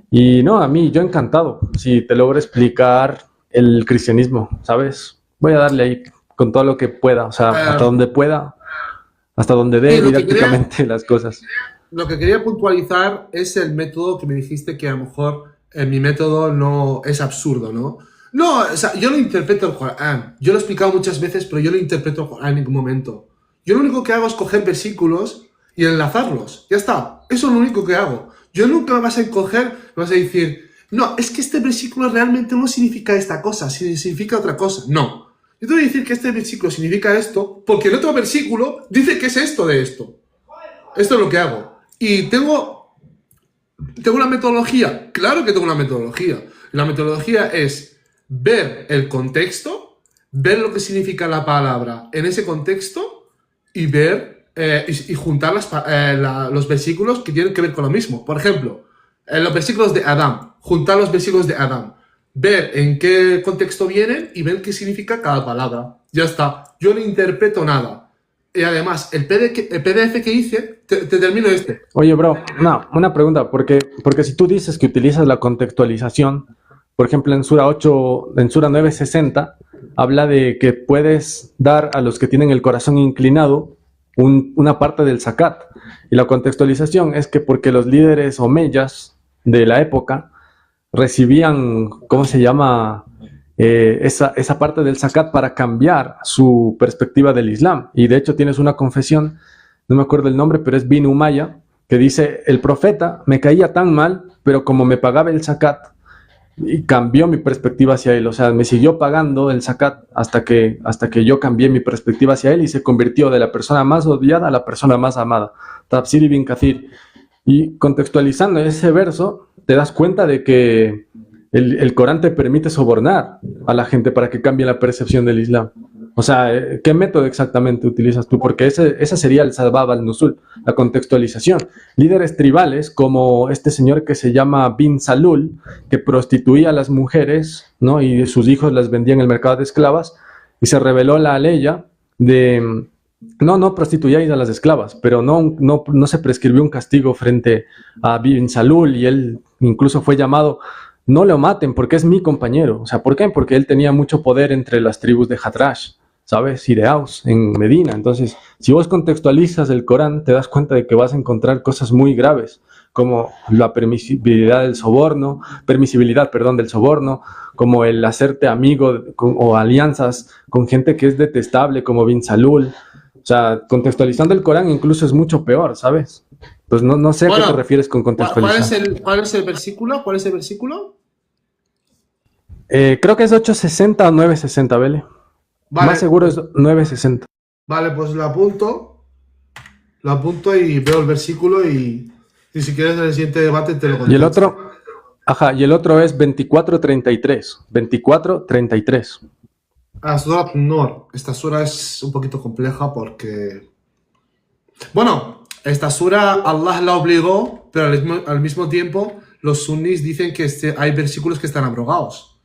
Y no, a mí, yo encantado, si te logro explicar el cristianismo, ¿sabes? Voy a darle ahí con todo lo que pueda, o sea, hasta donde pueda, hasta donde dé didácticamente las cosas. Lo que quería puntualizar es el método que me dijiste que a lo mejor mi método no es absurdo, ¿no? No, o sea, yo no interpreto el Corán. Yo lo he explicado muchas veces, pero yo no interpreto el Corán en ningún momento. Yo lo único que hago es coger versículos y enlazarlos. Ya está. Eso es lo único que hago. Yo nunca me vas a coger, me vas a decir, no, es que este versículo realmente no significa esta cosa, significa otra cosa. No. Yo te voy a decir que este versículo significa esto, porque el otro versículo dice que es esto de esto. Esto es lo que hago. Y tengo una metodología. Claro que tengo una metodología. La metodología es ver el contexto, ver lo que significa la palabra en ese contexto y ver y juntar los versículos que tienen que ver con lo mismo. Por ejemplo, los versículos de Adán, juntar los versículos de Adán, ver en qué contexto vienen y ver qué significa cada palabra. Ya está. Yo no interpreto nada. Y además, el PDF que hice, te termino este. Oye, bro, no, una pregunta, porque si tú dices que utilizas la contextualización, por ejemplo, en Sura 8, en Sura 9:60, habla de que puedes dar a los que tienen el corazón inclinado una parte del zakat. Y la contextualización es que porque los líderes omeyas de la época recibían, ¿cómo se llama?, esa parte del zakat para cambiar su perspectiva del Islam. Y de hecho tienes una confesión, no me acuerdo el nombre, pero es Bin Umayya, que dice, el profeta me caía tan mal, pero como me pagaba el zakat, y cambió mi perspectiva hacia él, o sea, me siguió pagando el zakat hasta que yo cambié mi perspectiva hacia él y se convirtió de la persona más odiada a la persona más amada. Tafsir ibn Kathir. Y contextualizando ese verso, te das cuenta de que el Corán te permite sobornar a la gente para que cambie la percepción del Islam. O sea, ¿qué método exactamente utilizas tú? Porque esa sería el Sabab al-Nuzul, la contextualización. Líderes tribales como este señor que se llama Bin Salul, que prostituía a las mujeres, ¿no?, y sus hijos las vendía en el mercado de esclavas, y se reveló la ley de... No prostituíais a las esclavas, pero no se prescribió un castigo frente a Bin Salul, y él incluso fue llamado... No lo maten porque es mi compañero. O sea, ¿por qué? Porque él tenía mucho poder entre las tribus de Hadrash. ¿sabes? Y de Aus, en Medina. Entonces, si vos contextualizas el Corán, te das cuenta de que vas a encontrar cosas muy graves, como la permisibilidad, perdón, del soborno, como el hacerte amigo o alianzas con gente que es detestable, como Bin Salul. O sea, contextualizando el Corán incluso es mucho peor, ¿sabes? Pues no sé a qué te refieres con contextualizar. ¿Cuál es el versículo? ¿Cuál es el versículo? Creo que es 860 o 960, ¿vale? Vale, Más seguro es 960. vale, pues lo apunto y veo el versículo y si quieres en el siguiente debate te lo Y el contesto. otro, ajá, y el otro es 2433. 2433. Surat Nur. Esta sura es un poquito compleja porque... Bueno, esta sura Allah la obligó, pero al mismo tiempo los sunnis dicen que hay versículos que están abrogados.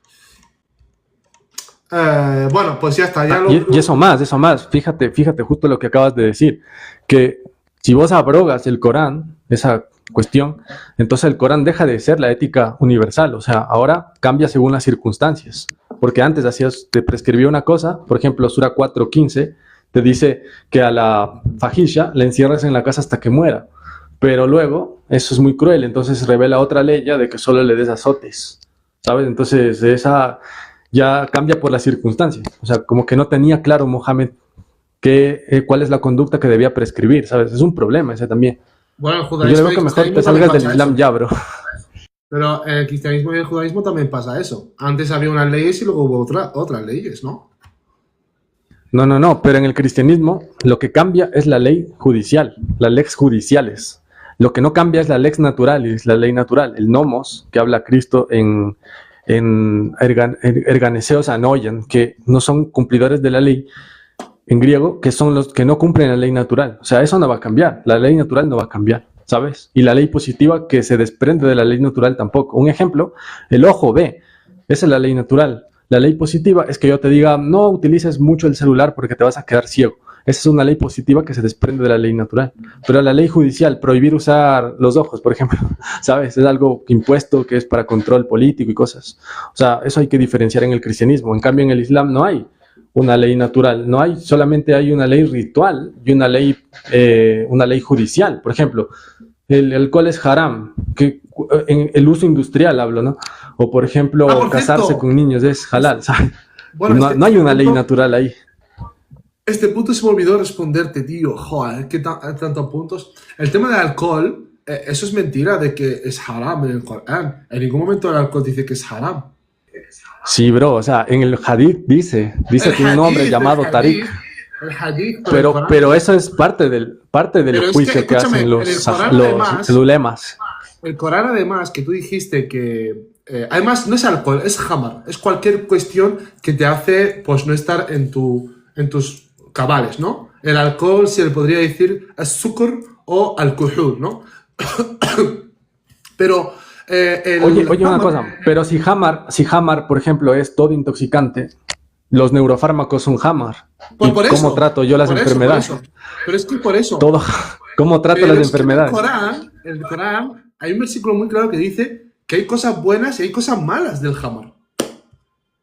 Bueno, pues ya está. Y eso más. Fíjate justo lo que acabas de decir. Que si vos abrogas el Corán, esa cuestión, entonces el Corán deja de ser la ética universal. O sea, ahora cambia según las circunstancias. Porque antes te prescribía una cosa, por ejemplo, Sura 4:15, te dice que a la fahisha la encierras en la casa hasta que muera. Pero luego, eso es muy cruel, entonces revela otra ley ya de que solo le des azotes. ¿Sabes? Entonces, esa ya cambia por las circunstancias. O sea, como que no tenía claro Mohammed cuál es la conducta que debía prescribir, ¿sabes? Es un problema ese también. Bueno, el Yo judaísmo le veo que mejor te salgas del Islam ya, bro. Pero en el cristianismo y el judaísmo también pasa eso. Antes había unas leyes y luego hubo otras leyes, ¿no? No, pero en el cristianismo lo que cambia es la ley judicial, las lex judiciales. Lo que no cambia es la lex naturalis, la ley natural, el nomos, que habla Cristo en erganeseos anoian, que no son cumplidores de la ley, en griego, que son los que no cumplen la ley natural. O sea, eso no va a cambiar, la ley natural no va a cambiar, ¿sabes? Y la ley positiva que se desprende de la ley natural tampoco. Un ejemplo, el ojo ve, esa es la ley natural. La ley positiva es que yo te diga, no utilices mucho el celular porque te vas a quedar ciego. Esa es una ley positiva que se desprende de la ley natural. Pero la ley judicial, prohibir usar los ojos, por ejemplo, ¿sabes? Es algo impuesto que es para control político y cosas. O sea, eso hay que diferenciar en el cristianismo. En cambio, en el Islam no hay una ley natural, no hay, solamente hay una ley ritual y una ley judicial. Por ejemplo, el alcohol es haram, que en el uso industrial hablo, ¿no? O por ejemplo, casarse con niños es halal, ¿sabes? Bueno, no hay una ley natural ahí. Este punto se me olvidó responderte, tío. Joder, qué tantos puntos. El tema del alcohol, eso es mentira de que es haram en el Corán. En ningún momento el alcohol dice que es haram. Sí, bro, o sea, en el hadith dice que un hombre llamado Tariq. El hadith, pero eso es parte del juicio que hacen los ulemas. El Corán, además, que tú dijiste que... además, no es alcohol, es hamar. Es cualquier cuestión que te hace pues no estar en tus cabales, ¿no? El alcohol se le podría decir azúcar o alcohol, ¿no? Pero... Oye, una cosa, pero si hamar, por ejemplo, es todo intoxicante, los neurofármacos son hamar. Por eso, ¿cómo trato yo las enfermedades? Pero es que por eso. ¿Cómo trato las enfermedades? En el Corán hay un versículo muy claro que dice que hay cosas buenas y hay cosas malas del hamar.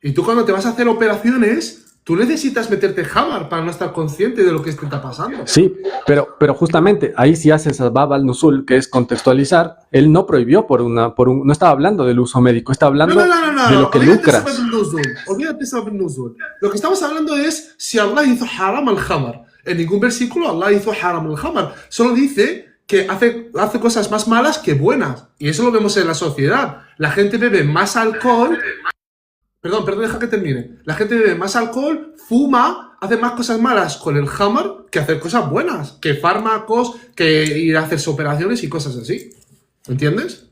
Y tú cuando te vas a hacer operaciones... Tú necesitas meterte hamar para no estar consciente de lo que te está pasando. Sí, pero justamente ahí sí haces Bab al-Nuzul, que es contextualizar. Él no prohibió no estaba hablando del uso médico, está hablando de lo que lucras. Olvídate Sabab al-Nuzul. Lo que estamos hablando es si Allah hizo haram al-hamar. En ningún versículo Allah hizo haram al-hamar. Solo dice que hace cosas más malas que buenas. Y eso lo vemos en la sociedad. La gente bebe más alcohol... Perdón, deja que termine. La gente bebe más alcohol, fuma, hace más cosas malas con el hammer que hacer cosas buenas, que fármacos, que ir a hacerse operaciones y cosas así. ¿Entiendes?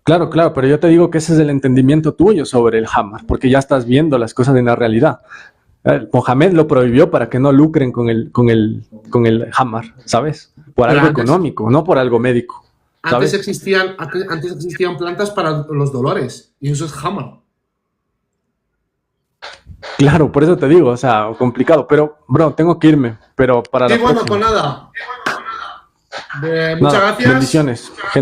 Claro, pero yo te digo que ese es el entendimiento tuyo sobre el hammer, porque ya estás viendo las cosas en la realidad. Mohamed lo prohibió para que no lucren con el hammer, ¿sabes? Por algo económico, no por algo médico. ¿sabes? Antes existían plantas para los dolores y eso es hammer. Claro, por eso te digo, o sea, complicado. Pero, bro, tengo que irme. Pero para la próxima. Pues nada. Muchas gracias. Bendiciones.